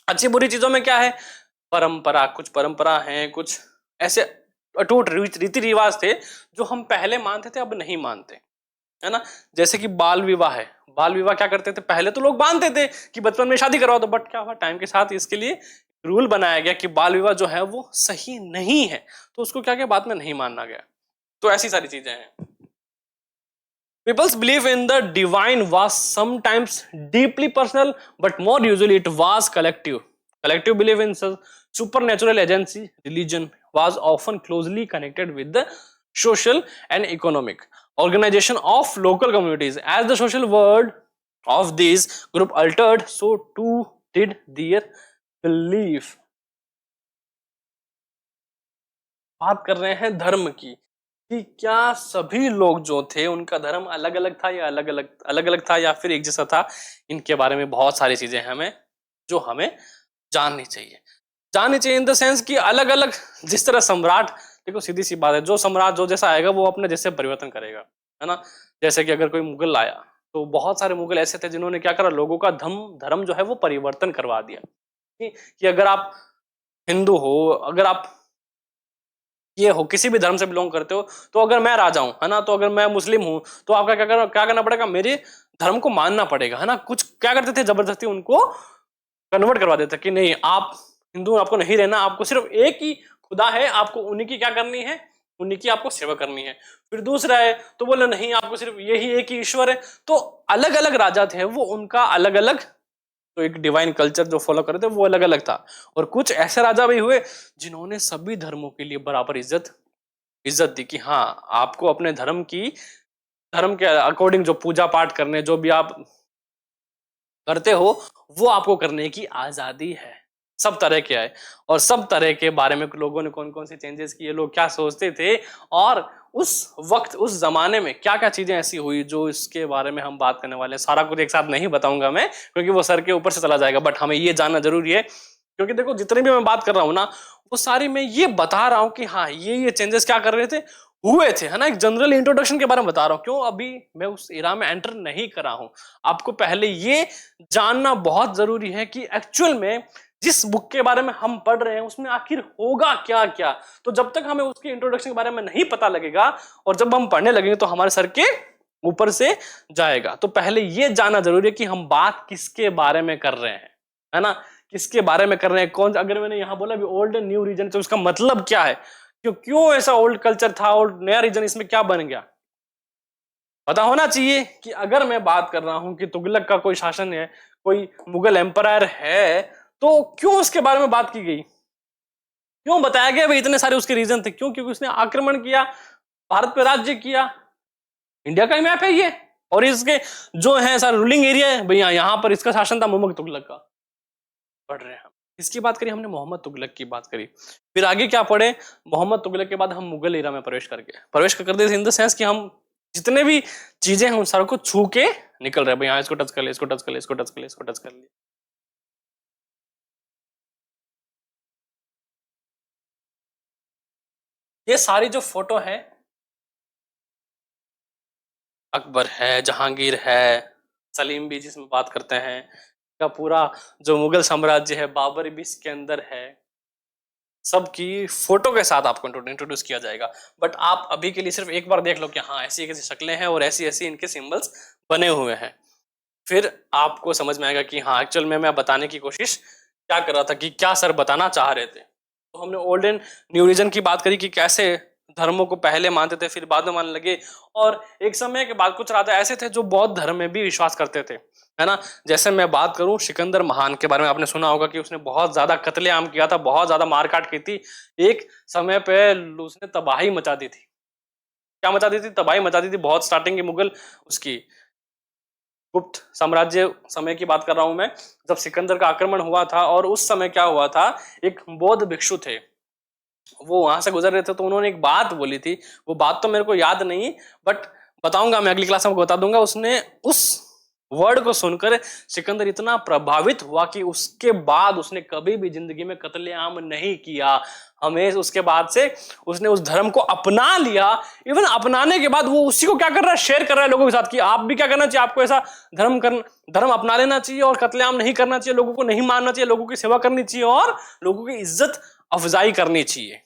अच्छी बुरी चीजों में क्या है, परंपरा, कुछ परंपरा हैं, कुछ ऐसे अटूट रीति रिवाज थे जो हम पहले मानते थे अब नहीं मानते, है ना। जैसे कि बाल विवाह है, बाल विवाह क्या करते थे, पहले तो लोग मानते थे कि बचपन में शादी करवा दो, बट क्या हुआ, टाइम के साथ इसके लिए रूल बनाया गया कि बाल विवाह जो है वो सही नहीं है, तो उसको क्या क्या बाद में नहीं मानना गया। तो ऐसी सारी चीजें हैं। People's belief in the divine was sometimes deeply personal, but more usually it was collective. Collective belief in supernatural agency, religion was often closely connected with the social and economic organization of local communities. As the social world of these group altered, so too did their belief. बात कर रहे हैं धर्म की कि क्या सभी लोग जो थे उनका धर्म अलग अलग था या अलग अलग था या फिर एक जैसा था। इनके बारे में बहुत सारी चीजें हमें जाननी चाहिए इन द सेंस कि अलग अलग जिस तरह सम्राट, देखो सीधी सी बात है, जो सम्राट जो जैसा आएगा वो अपने जैसे परिवर्तन करेगा, है ना। जैसे कि अगर कोई मुगल आया तो बहुत सारे मुगल ऐसे थे जिन्होंने क्या करा, लोगों का धर्म जो है वो परिवर्तन करवा दिया कि अगर आप हिंदू हो, अगर आप ये हो, किसी भी धर्म से बिलोंग करते हो, तो अगर मैं राजा हूं, है ना, तो अगर मैं मुस्लिम हूं तो आपका क्या करना पड़ेगा, मेरे धर्म को मानना पड़ेगा, है ना। कुछ क्या करते थे, जबरदस्ती उनको कन्वर्ट करवा देते कि नहीं आप हिंदू, आपको नहीं रहना, आपको सिर्फ एक ही खुदा है, आपको उन्हीं की क्या करनी है, उन्हीं की आपको सेवा करनी है। फिर दूसरा है तो बोले नहीं आपको सिर्फ यही एक ही ईश्वर है। तो अलग अलग राजा थे वो, उनका अलग अलग तो एक डिवाइन कल्चर जो फॉलो कर रहे थे वो अलग अलग था। और कुछ ऐसे राजा भी हुए जिन्होंने सभी धर्मों के लिए बराबर इज्जत दी कि हाँ आपको अपने धर्म के अकॉर्डिंग जो पूजा पाठ करने, जो भी आप करते हो वो आपको करने की आजादी है। सब तरह के आए और सब तरह के बारे में लोगों ने कौन कौन से चेंजेस किए, लोग क्या सोचते थे, और उस वक्त उस जमाने में क्या क्या चीजें ऐसी हुई जो इसके बारे में हम बात करने वाले हैं। सारा कुछ एक साथ नहीं बताऊंगा मैं क्योंकि वो सर के ऊपर से चला जाएगा, बट हमें ये जानना जरूरी है क्योंकि देखो जितनी भी मैं बात कर रहा हूं ना वो सारी मैं ये बता रहा हूं कि हाँ ये चेंजेस क्या कर रहे थे, हुए थे, है ना। एक जनरल इंट्रोडक्शन के बारे में बता रहा हूं, क्यों अभी मैं उस इरा में एंटर नहीं करा हूं। आपको पहले ये जानना बहुत जरूरी है कि एक्चुअल में जिस बुक के बारे में हम पढ़ रहे हैं उसमें आखिर होगा क्या क्या। तो जब तक हमें उसके इंट्रोडक्शन के बारे में नहीं पता लगेगा और जब हम पढ़ने लगेंगे तो हमारे सर के ऊपर से जाएगा। तो पहले ये जानना जरूरी है कि हम बात किसके बारे में कर रहे हैं, है ना, किसके बारे में कर रहे हैं, कौन। अगर मैंने यहां बोला ओल्ड एंड न्यू रीजन तो उसका मतलब क्या है, क्यों ऐसा ओल्ड कल्चर था और नया रीजन इसमें क्या बन गया, पता होना चाहिए। कि अगर मैं बात कर रहा हूं कि तुगलक का कोई शासन है, कोई मुगल एम्पायर है, तो क्यों उसके बारे में बात की गई, क्यों बताया गया भाई इतने सारे उसके रीजन थे, क्यों, क्योंकि उसने आक्रमण किया, भारत पे राज्य किया, इंडिया का ही मैप है ये, और इसके जो है सारे रूलिंग एरिया है भैया, यहां पर इसका शासन था मोहम्मद तुगलक का। पढ़ रहे हैं हम इसकी बात करी, हमने मोहम्मद तुगलक की बात करी, फिर आगे क्या पढ़े, मोहम्मद तुगलक के बाद हम मुगल एरा में प्रवेश कर देते इन द सेंस कि हम जितने भी चीजें हैं उन सारों को छू के निकल रहे हैं, भाई हाँ इसको टच कर ले, इसको टच कर ले, इसको टच कर ले, इसको टच कर ले। ये सारी जो फोटो है, अकबर है, जहांगीर है, सलीम भी जिसमें बात करते हैं, का पूरा जो मुगल साम्राज्य है, बाबर भी इसके अंदर है, सबकी फोटो के साथ आपको इंट्रोड्यूस किया जाएगा। बट आप अभी के लिए सिर्फ एक बार देख लो कि हाँ ऐसी ऐसी शक्लें हैं और ऐसी ऐसी इनके सिंबल्स बने हुए हैं, फिर आपको समझ में आएगा कि हाँ एक्चुअल में मैं बताने की कोशिश क्या कर रहा था, कि क्या सर बताना चाह रहे थे। तो हमने ओल्ड एंड न्यू रिलीजन की बात करी कि कैसे धर्मों को पहले मानते थे फिर बाद में मानने लगे, और एक समय के बाद कुछ राजा ऐसे थे जो बौद्ध धर्म में भी विश्वास करते थे, है ना। जैसे मैं बात करूं सिकंदर महान के बारे में, आपने सुना होगा कि उसने बहुत ज्यादा कत्लेआम किया था, बहुत ज्यादा मारकाट की थी, एक समय पे उसने तबाही मचा दी थी। क्या मचा दी थी, तबाही मचा दी थी। बहुत स्टार्टिंग की मुगल उसकी गुप्त साम्राज्य समय की बात कर रहा हूं मैं, जब सिकंदर का आक्रमण हुआ था, और उस समय क्या हुआ था, एक बौद्ध भिक्षु थे, वो वहां से गुजर रहे थे, तो उन्होंने एक बात बोली थी, वो बात तो मेरे को याद नहीं बट बताऊंगा मैं अगली क्लास में बता दूंगा। उसने उस वर्ड को सुनकर सिकंदर इतना प्रभावित हुआ कि उसके बाद उसने कभी भी जिंदगी में कत्लेआम नहीं किया। हमें उसके बाद से उसने उस धर्म को अपना लिया। इवन अपनाने के बाद वो उसी को क्या कर रहा है, शेयर कर रहा है लोगों के साथ कि आप भी क्या करना चाहिए, आपको ऐसा धर्म अपना लेना चाहिए और कत्लेआम नहीं करना चाहिए, लोगों को नहीं मारना चाहिए, लोगों की सेवा करनी चाहिए और लोगों की इज्जत अफजाई करनी चाहिए।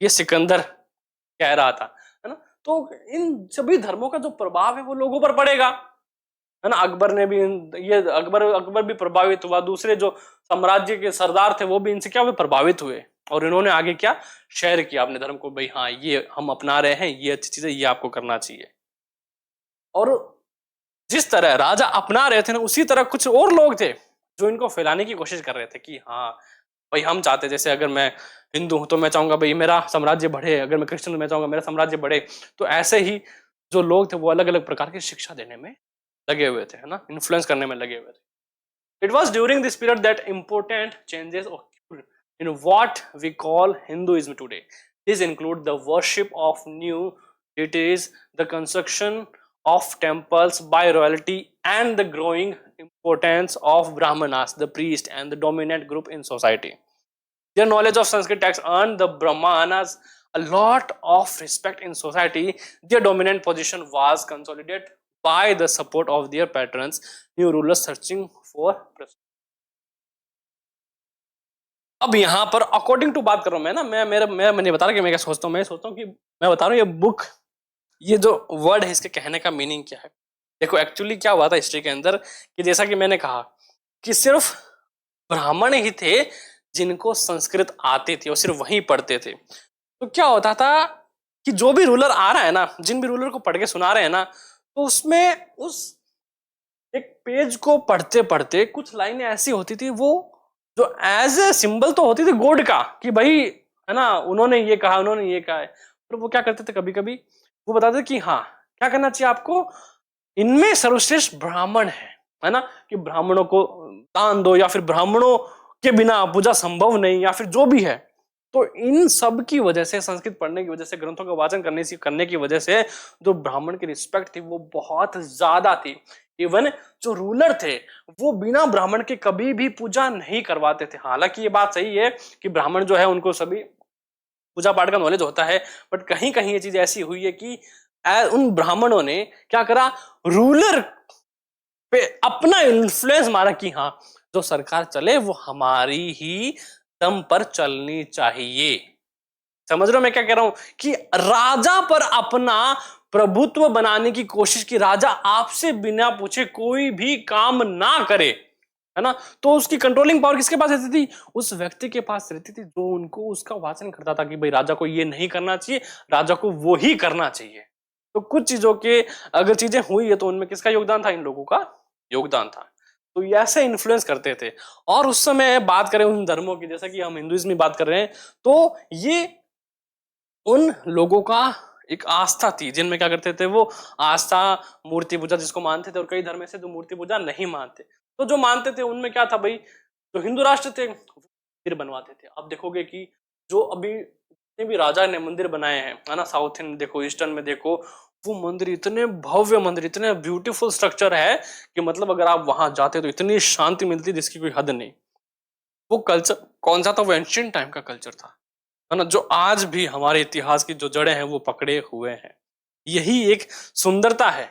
ये सिकंदर कह रहा था, है ना। तो इन सभी धर्मों का जो प्रभाव है वो लोगों पर पड़ेगा, है ना। अकबर ने भी ये अकबर भी प्रभावित हुआ, दूसरे जो साम्राज्य के सरदार थे वो भी इनसे क्या हुए, प्रभावित हुए, और इन्होंने आगे क्या शेयर किया अपने धर्म को, भाई हाँ ये हम अपना रहे हैं, ये अच्छी चीज है, ये आपको करना चाहिए। और जिस तरह राजा अपना रहे थे ना, उसी तरह कुछ और लोग थे जो इनको फैलाने की कोशिश कर रहे थे कि हाँ भाई हम चाहते, जैसे अगर मैं हिंदू हूं तो मैं चाहूंगा भाई मेरा साम्राज्य बढ़े, अगर मैं क्रिश्चियन हूं मैं चाहूंगा मेरा साम्राज्य बढ़े। तो ऐसे ही जो लोग थे वो अलग अलग प्रकार की शिक्षा देने में लगे हुए थे, है ना, इन्फ्लुएंस करने में लगे हुए थे। It was during this period that important changes occurred in what we call Hinduism today. These include the worship of new deities, the construction of temples by royalty, and the growing importance of Brahmanas, the priest, and the dominant group in society. Their knowledge of Sanskrit texts earned the Brahmanas a lot of respect in society. Their dominant position was consolidated by the support of their patrons, new rulers searching for prestige. अब यहाँ पर according to बात कर रहा हूं मैं ना, मैं नहीं बता रहा कि मैं क्या सोचता हूँ, मैं सोचता हूँ कि मैं बता रहा हूँ ये बुक, ये जो वर्ड है इसके कहने का मीनिंग क्या है। देखो एक्चुअली क्या हुआ था हिस्ट्री के अंदर कि जैसा कि मैंने कहा कि सिर्फ ब्राह्मण ही थे जिनको संस्कृत आती थी और सिर्फ वही पढ़ते थे। तो क्या होता था कि जो भी रूलर आ रहा है ना, जिन भी रूलर को पढ़ के सुना रहे हैं ना, तो उसमें उस एक पेज को पढ़ते पढ़ते कुछ लाइनें ऐसी होती थी वो जो एज ए सिंबल तो होती थी गॉड का कि भाई है ना उन्होंने ये कहा, उन्होंने ये कहा है। तो वो क्या करते थे कभी कभी वो बताते थे कि हाँ क्या करना चाहिए आपको, इनमें सर्वश्रेष्ठ ब्राह्मण है ना, कि ब्राह्मणों को दान दो या फिर ब्राह्मणों के बिना पूजा संभव नहीं या फिर जो भी है। तो इन सब की वजह से, संस्कृत पढ़ने की वजह से, ग्रंथों का वाचन करने की वजह से जो ब्राह्मण की रिस्पेक्ट थी वो बहुत ज्यादा थी। इवन जो रूलर थे वो बिना ब्राह्मण के कभी भी पूजा नहीं करवाते थे। हालांकि ये बात सही है कि ब्राह्मण जो है उनको सभी पूजा पाठ का नॉलेज होता है, बट कहीं कहीं ये चीज ऐसी हुई है कि उन ब्राह्मणों ने क्या करा, रूलर पे अपना इन्फ्लुएंस मारा कि हाँ जो सरकार चले वो हमारी ही दम पर चलनी चाहिए। समझ रहे हो मैं क्या कह रहा हूं, कि राजा पर अपना प्रभुत्व बनाने की कोशिश की, राजा आपसे बिना पूछे कोई भी काम ना करे, है ना। तो उसकी कंट्रोलिंग पावर किसके पास रहती थी, उस व्यक्ति के पास रहती थी जो उनको उसका वाचन करता था कि भाई राजा को ये नहीं करना चाहिए, राजा को वो ही करना चाहिए। तो कुछ चीजों के अगर चीजें हुई है तो उनमें किसका योगदान था, इन लोगों का योगदान था। तो ये ऐसे इन्फ्लुएंस करते थे। और उस समय बात करें उन धर्मों की, जैसा कि हम हिंदुइज्म में बात कर रहे हैं, तो ये उन लोगों का एक आस्था थी जिनमें क्या करते थे वो आस्था, मूर्ति पूजा जिसको मानते थे, और कई धर्म ऐसे जो मूर्ति पूजा नहीं मानते। तो जो मानते थे उनमें क्या था भाई, जो हिंदू राष्ट्र थे मंदिर बनवाते थे। अब देखोगे कि जो अभी जितने भी राजा ने मंदिर बनाए हैं, है ना, साउथ में देखो, ईस्टर्न में देखो, वो मंदिर इतने भव्य मंदिर, इतने ब्यूटीफुल स्ट्रक्चर है कि मतलब अगर आप वहां जाते तो इतनी शांति मिलती जिसकी कोई हद नहीं। वो कल्चर कौन सा था, वो एंशिएंट टाइम का कल्चर था, है ना, जो आज भी हमारे इतिहास की जो जड़ें हैं वो पकड़े हुए हैं। यही एक सुंदरता है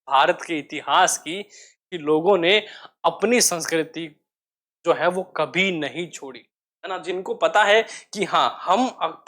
भारत के इतिहास की कि लोगों ने अपनी संस्कृति जो है वो कभी नहीं छोड़ी, है ना। जिनको पता है कि हाँ हम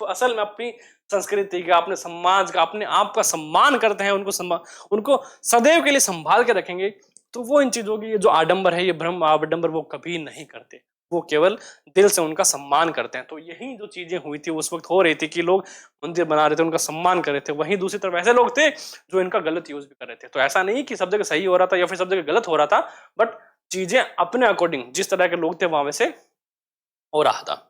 असल में अपनी संस्कृति का, अपने समाज का, अपने आप का सम्मान करते हैं, उनको सदैव के लिए संभाल के रखेंगे, तो वो इन चीजों की ये जो आडंबर है, ये भ्रम आडंबर वो कभी नहीं करते, वो केवल दिल से उनका सम्मान करते हैं। तो यही जो चीजें हुई थी उस वक्त हो रही थी कि लोग मंदिर बना रहे थे, उनका सम्मान कर रहे थे। वहीं दूसरी तरफ ऐसे लोग थे जो इनका गलत यूज भी कर रहे थे। तो ऐसा नहीं कि सब जगह सही हो रहा था या फिर सब जगह गलत हो रहा था, बट चीजें अपने अकॉर्डिंग जिस तरह के लोग थे वहां वैसे हो रहा था।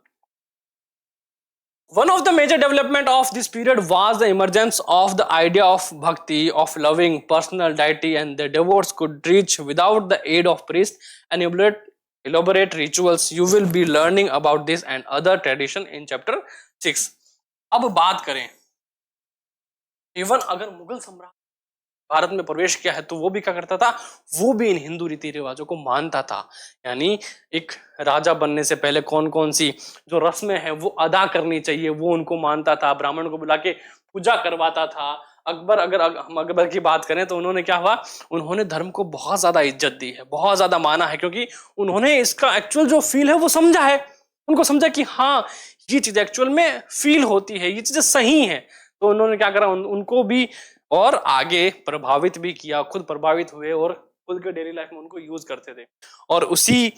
One of the major development of this period was the emergence of the idea of bhakti, of loving personal deity, and the devotees could reach without the aid of priest and elaborate rituals. You will be learning about this and other tradition in chapter 6. अब बात करें, even अगर मुगल सम्राट भारत में प्रवेश किया है तो वो भी क्या करता था, वो भी इन हिंदू रीति रिवाजों को मानता था। यानी एक राजा बनने से पहले कौन कौन सी जो रस्में हैं वो अदा करनी चाहिए वो उनको मानता था। ब्राह्मण को बुला के पूजा करवाता था। अकबर, अगर हम अकबर की बात करें तो उन्होंने क्या हुआ, उन्होंने धर्म को बहुत ज्यादा इज्जत दी है, बहुत ज्यादा माना है, क्योंकि उन्होंने इसका एक्चुअल जो फील है वो समझा है। उनको समझा कि हाँ ये चीज एक्चुअल में फील होती है, ये चीजें सही है। तो उन्होंने क्या करा, उनको भी और आगे प्रभावित भी किया, खुद प्रभावित हुए और खुद के डेली लाइफ में उनको यूज करते थे। और उसी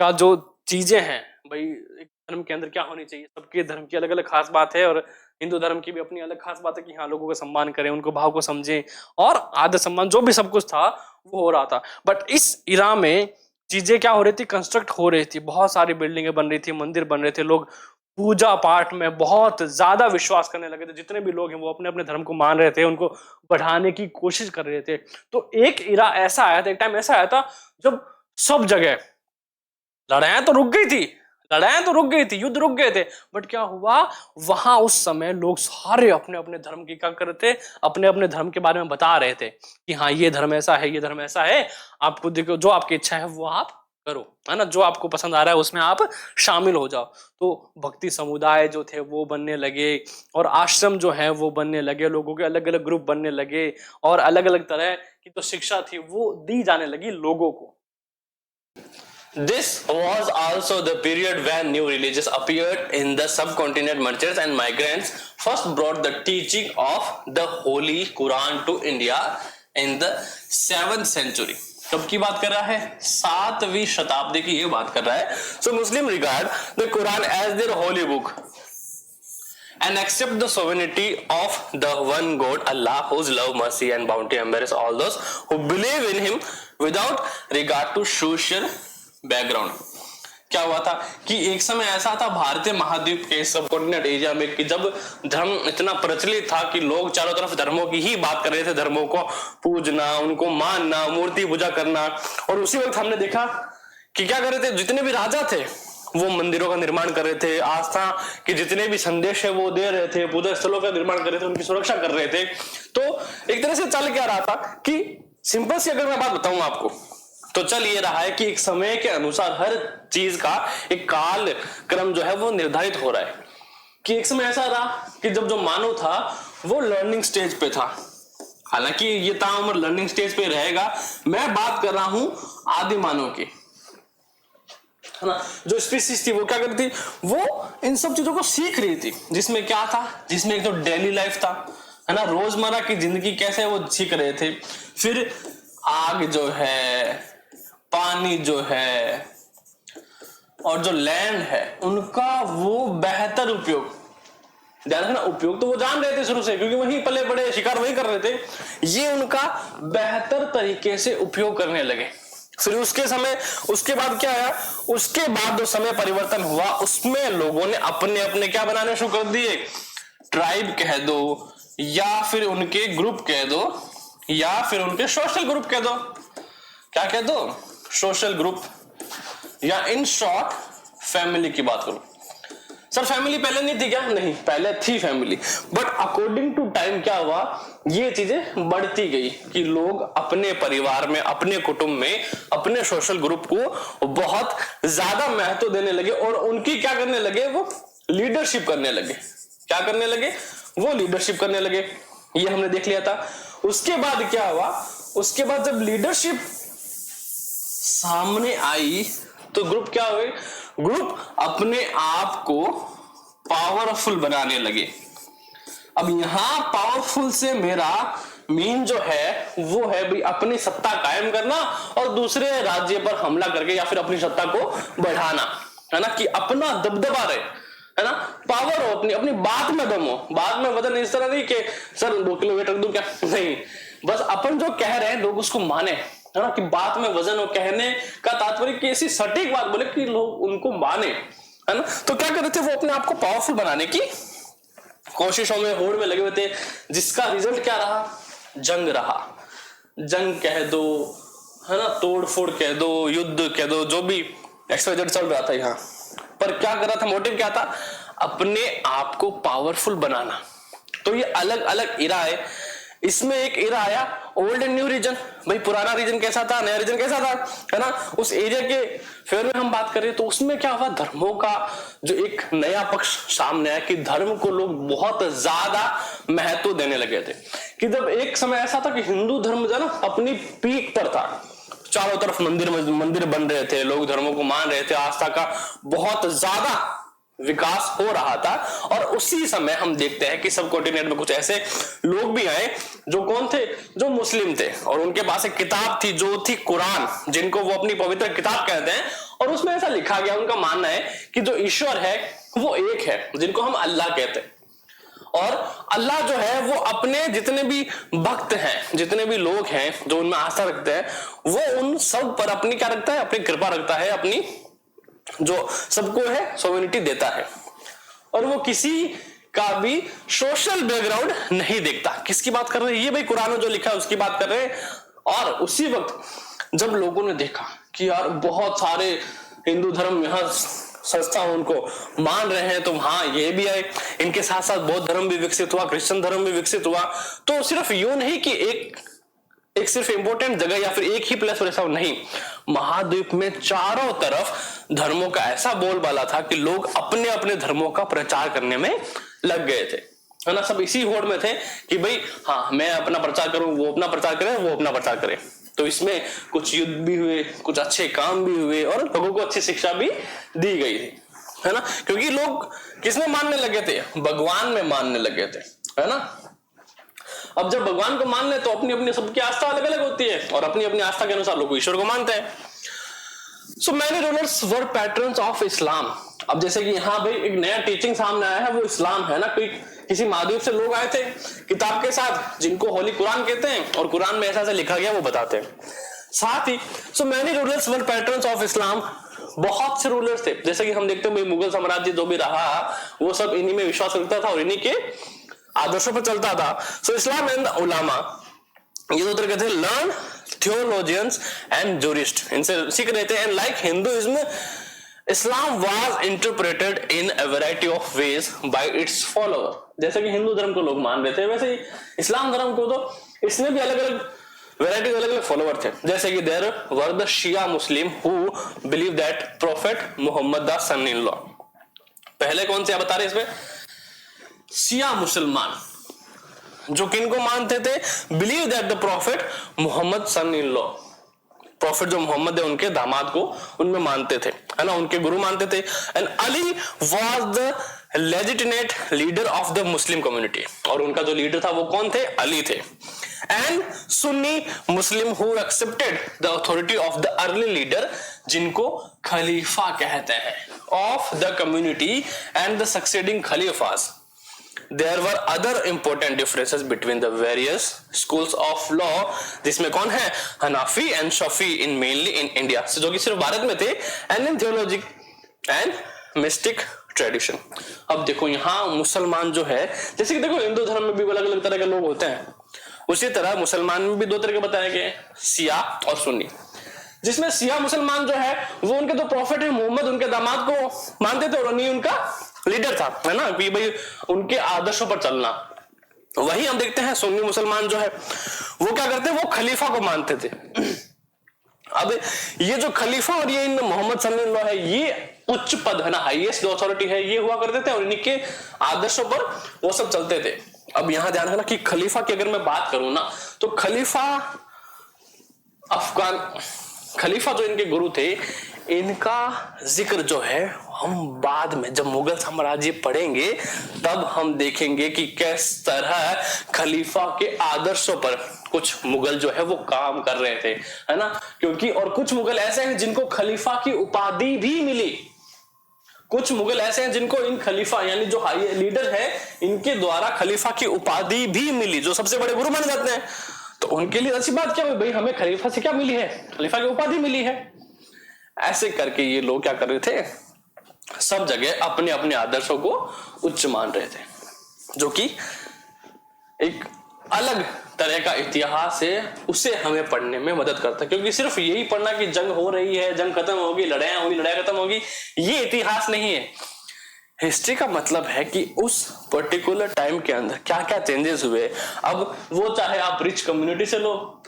का जो चीजें हैं भाई, एक धर्म के अंदर क्या होनी चाहिए, सबके धर्म की अलग अलग खास बात है, और हिंदू धर्म की भी अपनी अलग खास बात है कि हाँ लोगों का सम्मान करें, उनको भाव को समझें, और आदर सम्मान जो भी सब कुछ था वो हो रहा था। बट इस इरा में चीजें क्या हो रही थी, कंस्ट्रक्ट हो रही थी, बहुत सारी बिल्डिंगें बन रही थी, मंदिर बन रहे थे, लोग पूजा पाठ में बहुत ज्यादा विश्वास करने लगे थे। जितने भी लोग हैं वो अपने अपने धर्म को मान रहे थे, उनको बढ़ाने की कोशिश कर रहे थे। तो एक इरा ऐसा आया था, एक टाइम ऐसा आया था जब सब जगह लड़ाइयां तो रुक गई थी, लड़ाइयां तो रुक गई थी, युद्ध रुक गए थे, बट क्या हुआ, वहां उस समय लोग सारे अपने अपने धर्म की क्या कर रहे थे, अपने अपने धर्म के बारे में बता रहे थे कि हाँ ये धर्म ऐसा है, ये धर्म ऐसा है, आपको देखो जो आपकी इच्छा है वो आप करो, है ना, जो आपको पसंद आ रहा है उसमें आप शामिल हो जाओ। तो भक्ति समुदाय जो थे वो बनने लगे, और आश्रम जो है वो बनने लगे, लोगों के अलग अलग ग्रुप बनने लगे, और अलग अलग तरह की तो शिक्षा थी वो दी जाने लगी लोगों को। This was also the period when new religions appeared in the subcontinent. Merchants and migrants first brought the teaching of the Holy Quran to India in the 7th century. कब की बात कर रहा है, 7वीं शताब्दी की ये बात कर रहा है। So Muslim regard the Quran as their holy book and accept the sovereignty of the one God, Allah, whose love, mercy and bounty embrace all those who believe in Him without regard to social background. क्या हुआ था कि एक समय ऐसा था भारतीय महाद्वीप के सबकॉन्टिनेंट एरिया में कि जब धर्म इतना प्रचलित था कि लोग चारों तरफ धर्मों की ही बात कर रहे थे, धर्मों को पूजना, उनको मानना, मूर्ति पूजा करना। और उसी वक्त हमने देखा कि क्या कर रहे थे, जितने भी राजा थे वो मंदिरों का निर्माण कर रहे थे, आस्था के जितने भी संदेश है वो दे रहे थे, पूजा स्थलों का निर्माण कर रहे थे, उनकी सुरक्षा कर रहे थे। तो एक तरह से चल क्या रहा था कि सिंपल सी अगर मैं बात बताऊं आपको, तो चल ये रहा है कि एक समय के अनुसार हर चीज का एक काल क्रम जो है वो निर्धारित हो रहा है। कि एक समय ऐसा रहा कि जब जो मानव था वो लर्निंग स्टेज पे था, हालांकि ये ताउम्र लर्निंग स्टेज पे रहेगा। मैं बात कर रहा हूं आदि मानव की, है ना, जो स्पीसीज थी वो क्या करती थी, वो इन सब चीजों को सीख रही थी, जिसमें क्या था, जिसमें एक तो डेली लाइफ था, है ना, रोजमर्रा की जिंदगी कैसे है वो सीख रहे थे। फिर आग जो है, पानी जो है, और जो लैंड है उनका वो बेहतर उपयोग, ध्यान रखना उपयोग तो वो जान रहे थे शुरू से, क्योंकि वहीं पले बड़े, शिकार वही कर रहे थे, ये उनका बेहतर तरीके से उपयोग करने लगे। फिर उसके बाद क्या आया, उसके बाद जो समय परिवर्तन हुआ उसमें लोगों ने अपने अपने क्या बनाने शुरू कर दिए, ट्राइब कह दो, या फिर उनके ग्रुप कह दो, या फिर उनके सोशल ग्रुप कह दो, क्या कह दो, सोशल ग्रुप, या इन शॉर्ट फैमिली की बात करूं। सर फैमिली पहले नहीं थी क्या, नहीं, पहले थी family, but according to time क्या हुआ, ये चीजें बढ़ती गई कि लोग अपने परिवार में, अपने कुटुंब में, अपने सोशल ग्रुप को बहुत ज्यादा महत्व देने लगे, और उनकी क्या करने लगे, वो लीडरशिप करने लगे। क्या करने लगे, वो लीडरशिप करने लगे, ये हमने देख लिया था। उसके बाद क्या हुआ, उसके बाद जब लीडरशिप सामने आई तो ग्रुप क्या हुए, ग्रुप अपने आप को पावरफुल बनाने लगे। अब यहां पावरफुल से मेरा मीन जो है वो है भाई अपनी सत्ता कायम करना और दूसरे राज्य पर हमला करके या फिर अपनी सत्ता को बढ़ाना, है ना, कि अपना दबदबा रहे, है ना, पावर हो, अपनी अपनी बात में दम हो, बात में वजन इस तरह नहीं कि सर 2 किलो वेट रख दूं क्या, नहीं, बस अपन जो कह रहे हैं लोग उसको माने, है ना, कि बात में वजन हो, कहने का तात्पर्य कि ऐसी सटीक बात बोले कि लोग उनको माने, है ना। तो क्या कर रहे थे, वो अपने आप को पावरफुल बनाने की कोशिशों में, होड़ में लगे हुए थे, जिसका रिजल्ट क्या रहा, जंग रहा। जंग कह दो, है ना, तोड़फोड़ कह दो, युद्ध कह दो, जो भी एक्सपेरिमेंट चल रहा था यहाँ पर, क्या कर रहा था, मोटिव क्या था, अपने आप को पावरफुल बनाना। तो ये अलग अलग इरा है। इसमें एक इरा आया ओल्ड एंड न्यू रीजन, भाई पुराना रीजन कैसा था, नया रीजन कैसा था, है ना, उस एरिया के फेवर में हम बात कर रहे हैं। तो उसमें क्या हुआ, धर्मों का जो एक नया पक्ष सामने आया कि धर्म को लोग बहुत ज्यादा महत्व देने लगे थे। कि जब एक समय ऐसा था कि हिंदू धर्म जो है ना अपनी पीक पर था, चारों तरफ मंदिर बन रहे थे, लोग धर्मों को मान रहे थे, आस्था का बहुत ज्यादा विकास हो रहा था। और उसी समय हम देखते हैं कि सब कॉन्टिनेंट में कुछ ऐसे लोग भी आए जो कौन थे, जो मुस्लिम थे, और उनके पास एक किताब थी जो थी कुरान, जिनको वो अपनी पवित्र किताब कहते हैं। और उसमें ऐसा लिखा गया, उनका मानना है कि जो ईश्वर है वो एक है, जिनको हम अल्लाह कहते हैं। और अल्लाह जो है वो अपने जितने भी भक्त हैं, जितने भी लोग हैं जो उनमें आस्था रखते हैं, वो उन सब पर अपनी क्या रखता है, अपनी कृपा रखता है, अपनी जो सबको है सोवेनिटी देता है। और वो किसी का भी सोशल बैकग्राउंड नहीं देखता। किसकी बात कर रहे हैं? ये भाई कुरान में जो लिखा है उसकी बात कर रहे हैं। और उसी वक्त जब लोगों ने देखा कि यार बहुत सारे हिंदू धर्म यहाँ संस्था उनको मान रहे हैं, तो हाँ ये भी आए, इनके साथ साथ बौद्ध धर्म भी विकसित हुआ, क्रिश्चियन धर्म भी विकसित हुआ। तो सिर्फ यूं नहीं कि एक सिर्फ इंपॉर्टेंट जगह या फिर एक ही प्लेस पर ऐसा नहीं, महाद्वीप में चारों तरफ धर्मों का ऐसा बोलबाला था कि लोग अपने अपने धर्मों का प्रचार करने में लग गए थे, है ना। सब इसी होड़ में थे कि भाई हाँ मैं अपना प्रचार करूं, वो अपना प्रचार करे, वो अपना प्रचार करे। तो इसमें कुछ युद्ध भी हुए, कुछ अच्छे काम भी हुए और लोगों को अच्छी शिक्षा भी दी गई थी, है ना। क्योंकि लोग किसमें मानने लगे थे? भगवान में मानने लगे थे, है ना। अब जब भगवान को मान ले तो अपनी अपनी सबकी आस्था अलग अलग होती है और अपनी अपनी आस्था के अनुसार लोग ईश्वर को मानते हैं। सो many rulers were patterns of इस्लाम। अब जैसे कि यहाँ भाई एक नया टीचिंग सामने आया है, वो इस्लाम है ना। कोई किसी महाद्वीप से लोग आए थे किताब के साथ, जिनको होली कुरान कहते हैं, और कुरान में ऐसा ऐसा लिखा गया वो बताते हैं। साथ ही so many rulers were patterns of Islam, बहुत से रूलर्स थे। जैसे कि हम देखते हैं भाई मुगल साम्राज्य जो भी रहा वो सब इन्हीं में विश्वास रखता था और इन्हीं के आदर्शों पर चलता था। सो इस्लाम एंड उलामा, ये दो तरह के थे, लर्न थियोलॉजियंस एंड जूरिस्ट, इनसे सीख रहे थे। And like Hinduism, Islam was interpreted in a variety of ways bye it's follower. जैसे कि हिंदू धर्म को लोग मान रहे थे, वैसे ही इस्लाम धर्म को तो इसमें भी अलग अलग वैरायटी, अलग अलग फॉलोअर थे। जैसे कि there were the Shia Muslim who believe that prophet Muhammad the son in law. पहले कौन से आप बता रहे इसमें? शिया मुसलमान जो किनको मानते थे? Believe that the prophet Muhammad son in law, prophet जो मोहम्मद है उनके दामाद को उनमें मानते थे, है ना, उनके गुरु मानते थे। And Ali was the legitimate leader of the Muslim community, और उनका जो लीडर था वो कौन थे? अली थे। And Sunni Muslim who accepted the authority of the early leader, जिनको खलीफा कहते हैं, of the community and the succeeding खलीफास। There were other important differences between the various schools of law, जिसमें कौन है? Hanafi and Shafi in mainly in India, जो कि सिर्फ भारत में थे, and in theology and mistake tradition. अब देखो यहाँ मुसलमान जो है, जैसे कि देखो हिंदू धर्म में भी अलग अलग तरह के लोग होते हैं, उसी तरह मुसलमान में भी दो तरह के बताए गए, शिया और सुन्नी। जिसमें शिया मुसलमान जो है वो उनके जो प्रॉफिट है मोहम्मद, उनके दामाद को मानते थे और उन्हीं उनका लीडर था, है ना, कि भाई उनके आदर्शों पर चलना। वही हम देखते हैं सुन्नी मुसलमान जो है वो क्या करते हैं? वो खलीफा को मानते थे। अब ये जो खलीफा और ये इन मोहम्मद सल्लल्लाहु अलैहि वसल्लम है, ये उच्च पद है ना, हाईएस्ट अथॉरिटी है, ये हुआ करते थे और इन्हीं के आदर्शों पर वो सब चलते थे। अब यहां ध्यान रखना कि खलीफा की अगर मैं बात करूं ना, तो खलीफा जो इनके गुरु थे, इनका जिक्र जो है हम बाद में जब मुगल साम्राज्य पढ़ेंगे तब हम देखेंगे कि किस तरह खलीफा के आदर्शों पर कुछ मुगल जो है वो काम कर रहे थे, है ना। क्योंकि और कुछ मुगल ऐसे हैं जिनको खलीफा की उपाधि भी मिली, कुछ मुगल ऐसे हैं जिनको इन खलीफा यानी जो हाई लीडर है इनके द्वारा खलीफा की उपाधि भी मिली, जो सबसे बड़े गुरु माने जाते हैं। तो उनके लिए अच्छी बात क्या हुई? भाई हमें खलीफा से क्या मिली है? खलीफा की उपाधि मिली है। ऐसे करके ये लोग क्या कर रहे थे? सब जगह अपने अपने आदर्शों को उच्च मान रहे थे, जो कि एक अलग तरह का इतिहास है, उसे हमें पढ़ने में मदद करता है। क्योंकि सिर्फ यही पढ़ना कि जंग हो रही है, जंग खत्म होगी, लड़ाइयां होगी, लड़ाई खत्म होगी, ये इतिहास नहीं है। हिस्ट्री का मतलब है कि उस पर्टिकुलर टाइम के अंदर क्या क्या चेंजेस हुए। अब वो चाहे आप रिच कम्युनिटी से लो,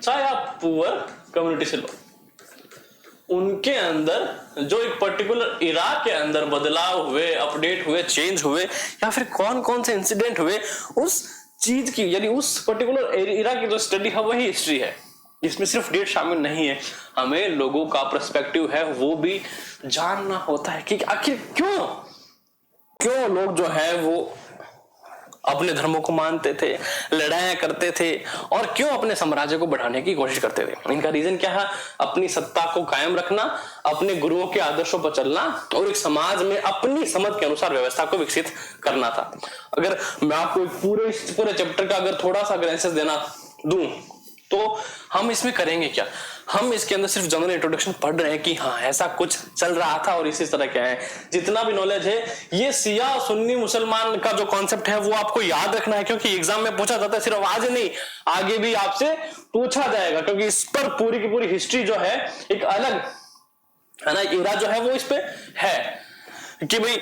चाहे आप पुअर कम्युनिटी से लो, उनके अंदर जो एक पर्टिकुलर इरा के अंदर बदलाव हुए, अपडेट हुए, चेंज हुए, या फिर कौन कौन से इंसिडेंट हुए, उस चीज की यानी उस पर्टिकुलर इरा की जो स्टडी है वही हिस्ट्री है। इसमें सिर्फ डेट शामिल नहीं है, हमें लोगों का पर्सपेक्टिव है वो भी जानना होता है कि आखिर क्यों लोग जो है वो अपने धर्मों को मानते थे, लड़ाइयां करते थे, और क्यों अपने साम्राज्य को बढ़ाने की कोशिश करते थे। इनका रीजन क्या है? अपनी सत्ता को कायम रखना, अपने गुरुओं के आदर्शों पर चलना और एक समाज में अपनी समझ के अनुसार व्यवस्था को विकसित करना था। अगर मैं आपको पूरे चैप्टर का अगर थोड़ा सा एनालिसिस देना दूं तो हम इसमें करेंगे क्या, हम इसके अंदर सिर्फ जनरल इंट्रोडक्शन पढ़ रहे हैं कि हाँ ऐसा कुछ चल रहा था और इसी तरह क्या है, जितना भी नॉलेज है ये शिया सुन्नी मुसलमान का जो कॉन्सेप्ट है वो आपको याद रखना है, क्योंकि एग्जाम में पूछा जाता है, सिर्फ आज नहीं आगे भी आपसे पूछा जाएगा, क्योंकि इस पर पूरी की पूरी हिस्ट्री जो है एक अलग है ना एरा जो है वो इस पे है कि भाई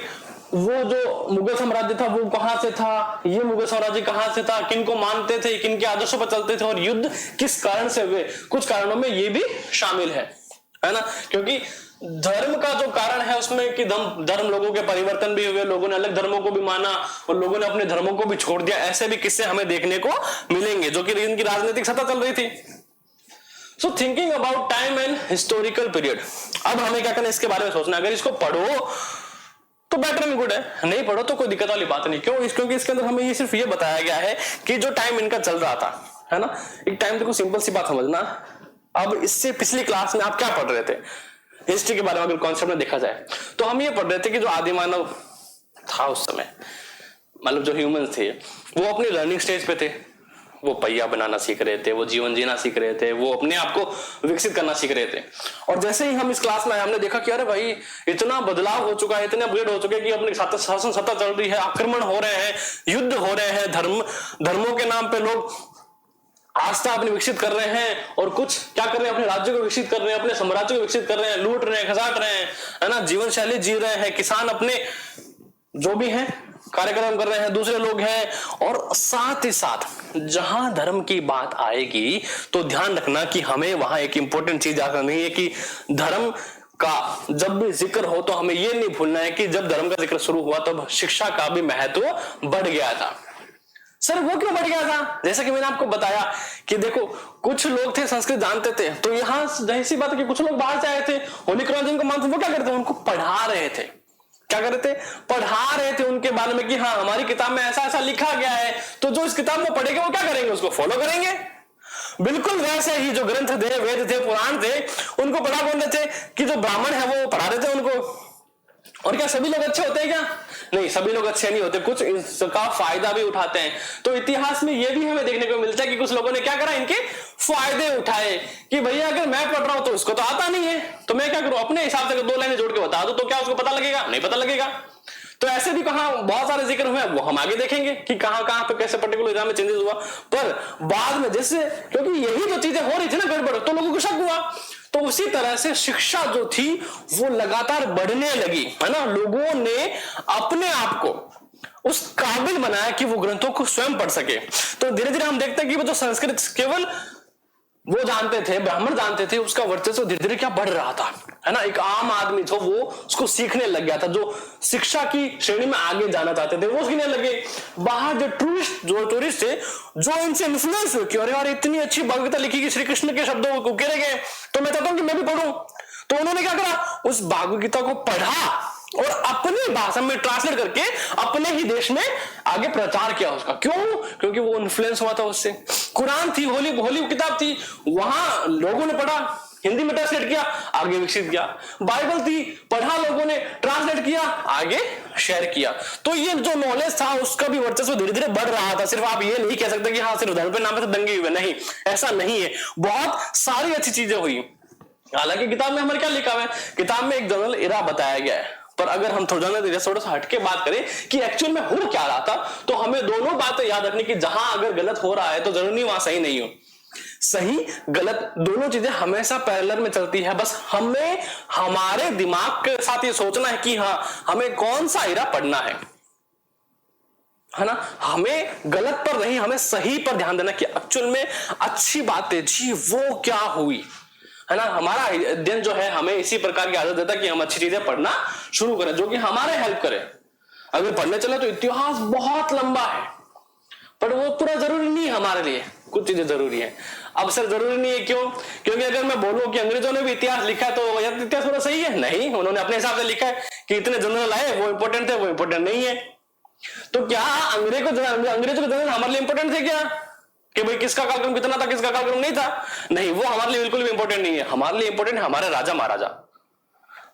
वो जो मुगल साम्राज्य था वो कहां से था, ये मुगल साम्राज्य कहां से था, किनको मानते थे, किनके आदर्शों पर चलते थे और युद्ध किस कारण से हुए, कुछ कारणों में ये भी शामिल है ना, क्योंकि धर्म का जो कारण है उसमें कि धर्म लोगों के परिवर्तन भी हुए, लोगों ने अलग धर्मों को भी माना और लोगों ने अपने धर्मों को भी छोड़ दिया, ऐसे भी किस्से हमें देखने को मिलेंगे जो कि इनकी राजनीतिक सत्ता चल रही थी। सो thinking about time and historical period, अब हमें क्या करना है इसके बारे में सोचना, अगर इसको पढ़ो तो बेटर एंड गुड है, नहीं पढ़ो तो कोई दिक्कत वाली बात नहीं। क्यों? क्योंकि इसके अंदर हमें ये सिर्फ ये बताया गया है कि जो टाइम इनका चल रहा था है ना, एक टाइम देखो सिंपल सी बात समझना, अब इससे पिछली क्लास में आप क्या पढ़ रहे थे हिस्ट्री के बारे में, अगर कॉन्सेप्ट में देखा जाए तो हम ये पढ़ रहे थे कि जो आदि मानव था उस समय, मतलब जो ह्यूमंस थे वो अपनी लर्निंग स्टेज पे थे, वो पहिया बनाना सीख रहे थे, वो जीवन जीना सीख रहे थे, वो अपने आप को विकसित करना सीख रहे थे। और जैसे ही हम इस क्लास में आए हमने देखा कि अरे भाई इतना बदलाव हो चुका है, इतने अपग्रेड हो चुके हैं कि अपनी शासन सत्ता चल रही है, आक्रमण हो रहे हैं, युद्ध हो रहे हैं, धर्मों के नाम पे लोग आस्था अपनी विकसित कर रहे हैं और कुछ क्या कर रहे हैं, अपने राज्य को विकसित कर रहे हैं, अपने साम्राज्य को विकसित कर रहे हैं, लूट रहे हैं, खसाट रहे हैं, है ना, जीवन शैली जी रहे हैं, किसान अपने जो भी हैं कार्यक्रम कर रहे हैं, दूसरे लोग हैं। और साथ ही साथ जहां धर्म की बात आएगी तो ध्यान रखना कि हमें वहां एक इंपॉर्टेंट चीज याद करनी है कि धर्म का जब भी जिक्र हो तो हमें यह नहीं भूलना है कि जब धर्म का जिक्र शुरू हुआ तब शिक्षा का भी महत्व बढ़ गया था। सर वो क्यों बढ़ गया था? जैसा कि मैंने आपको बताया कि देखो कुछ लोग थे संस्कृत जानते थे, तो यहां जाहिर सी बात है कि कुछ लोग बाहर से आए थे, होली क्रॉस जिनको मानते वो क्या करते थे, उनको पढ़ा रहे थे, क्या कर रहे थे, पढ़ा रहे थे उनके बारे में कि हाँ हमारी किताब में ऐसा ऐसा लिखा गया है, तो जो इस किताब में पढ़ेंगे वो क्या करेंगे, उसको फॉलो करेंगे। बिल्कुल वैसे ही जो ग्रंथ थे, वेद थे, पुराण थे, उनको पढ़ा कौन रहे थे कि जो ब्राह्मण है वो पढ़ा रहे थे उनको। और क्या सभी लोग अच्छे होते हैं क्या? नहीं, सभी लोग अच्छे नहीं होते, कुछ इसका फायदा भी उठाते हैं। तो इतिहास में यह भी हमें देखने को मिलता है कि कुछ लोगों ने क्या करा, इनके फायदे उठाए कि भैया अगर मैं पढ़ रहा हूं तो उसको तो आता नहीं है, तो मैं क्या करूं, अपने हिसाब से दो लाइनें जोड़ के बता दूं तो क्या उसको पता लगेगा? नहीं पता लगेगा। तो ऐसे भी कहा बहुत सारे जिक्र हुए, वो हम आगे देखेंगे कि कहां कहां पे कैसे पर्टिकुलर एग्जाम में चेंजेस हुआ। पर बाद में जैसे क्योंकि यही जो चीजें हो रही थी ना गड़बड़, तो लोगों को शक हुआ, तो उसी तरह से शिक्षा जो थी वो लगातार बढ़ने लगी, है ना। लोगों ने अपने आप को उस काबिल बनाया कि वो ग्रंथों को स्वयं पढ़ सके। तो धीरे धीरे हम देखते हैं कि वो जो संस्कृत केवल वो जानते थे, ब्राह्मण जानते थे, उसका वर्चस्व धीरे धीरे क्या बढ़ रहा था, है ना। एक आम आदमी जो वो उसको सीखने लग गया था, जो शिक्षा की श्रेणी में आगे जाना चाहते थे वो सीखने लगे। बाहर जो टूरिस्ट थे जो इनसे इन्फ्लुएंस हुए कि अरे यार इतनी अच्छी भगवता लिखी कि श्री कृष्ण के शब्दों को उकेरे गए, तो मैं चाहता हूं कि मैं भी पढ़ूं। तो उन्होंने क्या करा, उस भागवत गीता को पढ़ा और अपनी भाषा में ट्रांसलेट करके अपने ही देश में आगे प्रचार किया उसका। क्यों? क्योंकि वो इन्फ्लुएंस हुआ था उससे। कुरान थी, होली किताब थी, वहां लोगों ने पढ़ा, हिंदी में ट्रांसलेट किया, आगे विकसित किया। बाइबल थी, पढ़ा लोगों ने, ट्रांसलेट किया, आगे शेयर किया। तो ये जो नॉलेज था उसका भी वर्चस्व धीरे धीरे बढ़ रहा था। सिर्फ आप ये नहीं कह सकते कि हाँ सिर्फ धर्म पे नाम पे दंगे हुए, नहीं, ऐसा नहीं है, बहुत सारी अच्छी चीजें हुई। हालांकि किताब में हमारे क्या लिखा हुआ है, किताब में एक जनरल इरा बताया गया है, पर अगर हम थोड़ा सा हटके बात करें कि एक्चुअल में हो क्या रहा था, तो हमें दोनों बातें याद रखनी कि जहां अगर गलत हो रहा है तो जरूरी वहां सही नहीं हो। सही गलत दोनों चीजें हमेशा पैरेलल में चलती है, बस हमें हमारे दिमाग के साथ ये सोचना है कि हाँ हमें कौन सा इरा पढ़ना है ना। हमें गलत पर नहीं, हमें सही पर ध्यान देना कि एक्चुअल में अच्छी बातें जी वो क्या हुई, है ना। हमारा अध्ययन जो है हमें इसी प्रकार की आदत देता है कि हम अच्छी चीजें पढ़ना शुरू करें जो कि हमारे हेल्प करे। अगर पढ़ने चले तो इतिहास बहुत लंबा है, पर वो पूरा जरूरी नहीं है हमारे लिए, कुछ चीजें जरूरी है। अब सर जरूरी नहीं है, क्यों? क्योंकि अगर मैं बोलूं कि अंग्रेजों ने भी इतिहास लिखा है तो इतिहास पूरा सही है? नहीं, उन्होंने अपने हिसाब से लिखा है कि इतने जनरल आए वो इंपॉर्टेंट थे, वो इंपॉर्टेंट नहीं है। तो क्या अंग्रेजों के जनरल हमारे लिए इंपॉर्टेंट थे क्या, कि भाई किसका कालक्रम कितना था, किसका कालक्रम नहीं था? नहीं, वो हमारे लिए बिल्कुल भी इंपॉर्टेंट नहीं है। हमारे लिए इंपॉर्टेंट है हमारे राजा महाराजा,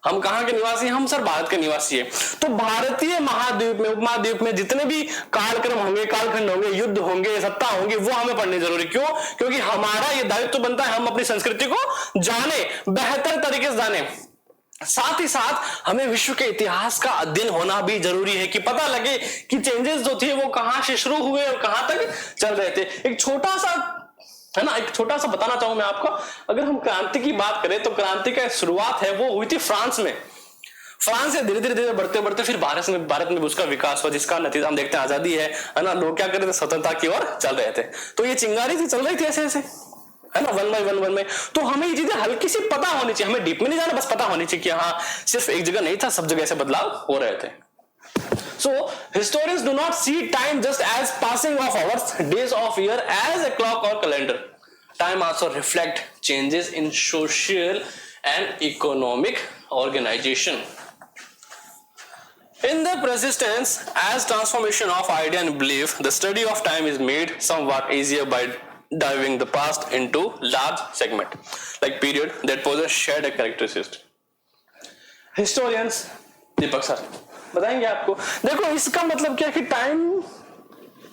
हम कहाँ के निवासी हैं? हम सर भारत के निवासी है। तो भारतीय महाद्वीप में, उपमहाद्वीप में जितने भी कालक्रम होंगे, कालखंड होंगे, युद्ध होंगे, सत्ता होंगी, वो हमें पढ़नी जरूरी। क्यों? क्योंकि हमारा ये दायित्व बनता है हम अपनी संस्कृति को जाने, बेहतर तरीके से जाने। साथ ही साथ हमें विश्व के इतिहास का अध्ययन होना भी जरूरी है कि पता लगे कि चेंजेस जो थे वो कहां से शुरू हुए और कहां तक चल रहे थे। एक छोटा सा है ना, एक छोटा सा बताना चाहूं मैं आपको। अगर हम क्रांति की बात करें तो क्रांति का शुरुआत है वो हुई थी फ्रांस में। फ्रांस से धीरे धीरे बढ़ते बढ़ते फिर भारत में उसका विकास हुआ, जिसका नतीजा हम देखते हैं आजादी है ना। लोग क्या कर रहे थे? स्वतंत्रता की ओर चल रहे थे। तो ये चिंगारी थी, चल रही थी ऐसे ऐसे, है ना, वन बाय वन में। तो हमें ये चीजें हल्की सी पता होनी चाहिए, हमें डीप में नहीं जाना, बस पता होनी चाहिए कि हाँ सिर्फ एक जगह नहीं था, सब जगह ऐसे बदलाव हो रहे थे। So historians do not see time just as passing of hours, days of year, as a clock or calendar. Time also reflect changes in social and economic organization. In the persistence as transformation of idea and belief, the study of time is made somewhat easier by diving the past into large segment, like period that possess shared characteristics. Historians, Deepak sir बताएंगे आपको। देखो इसका मतलब क्या है कि time,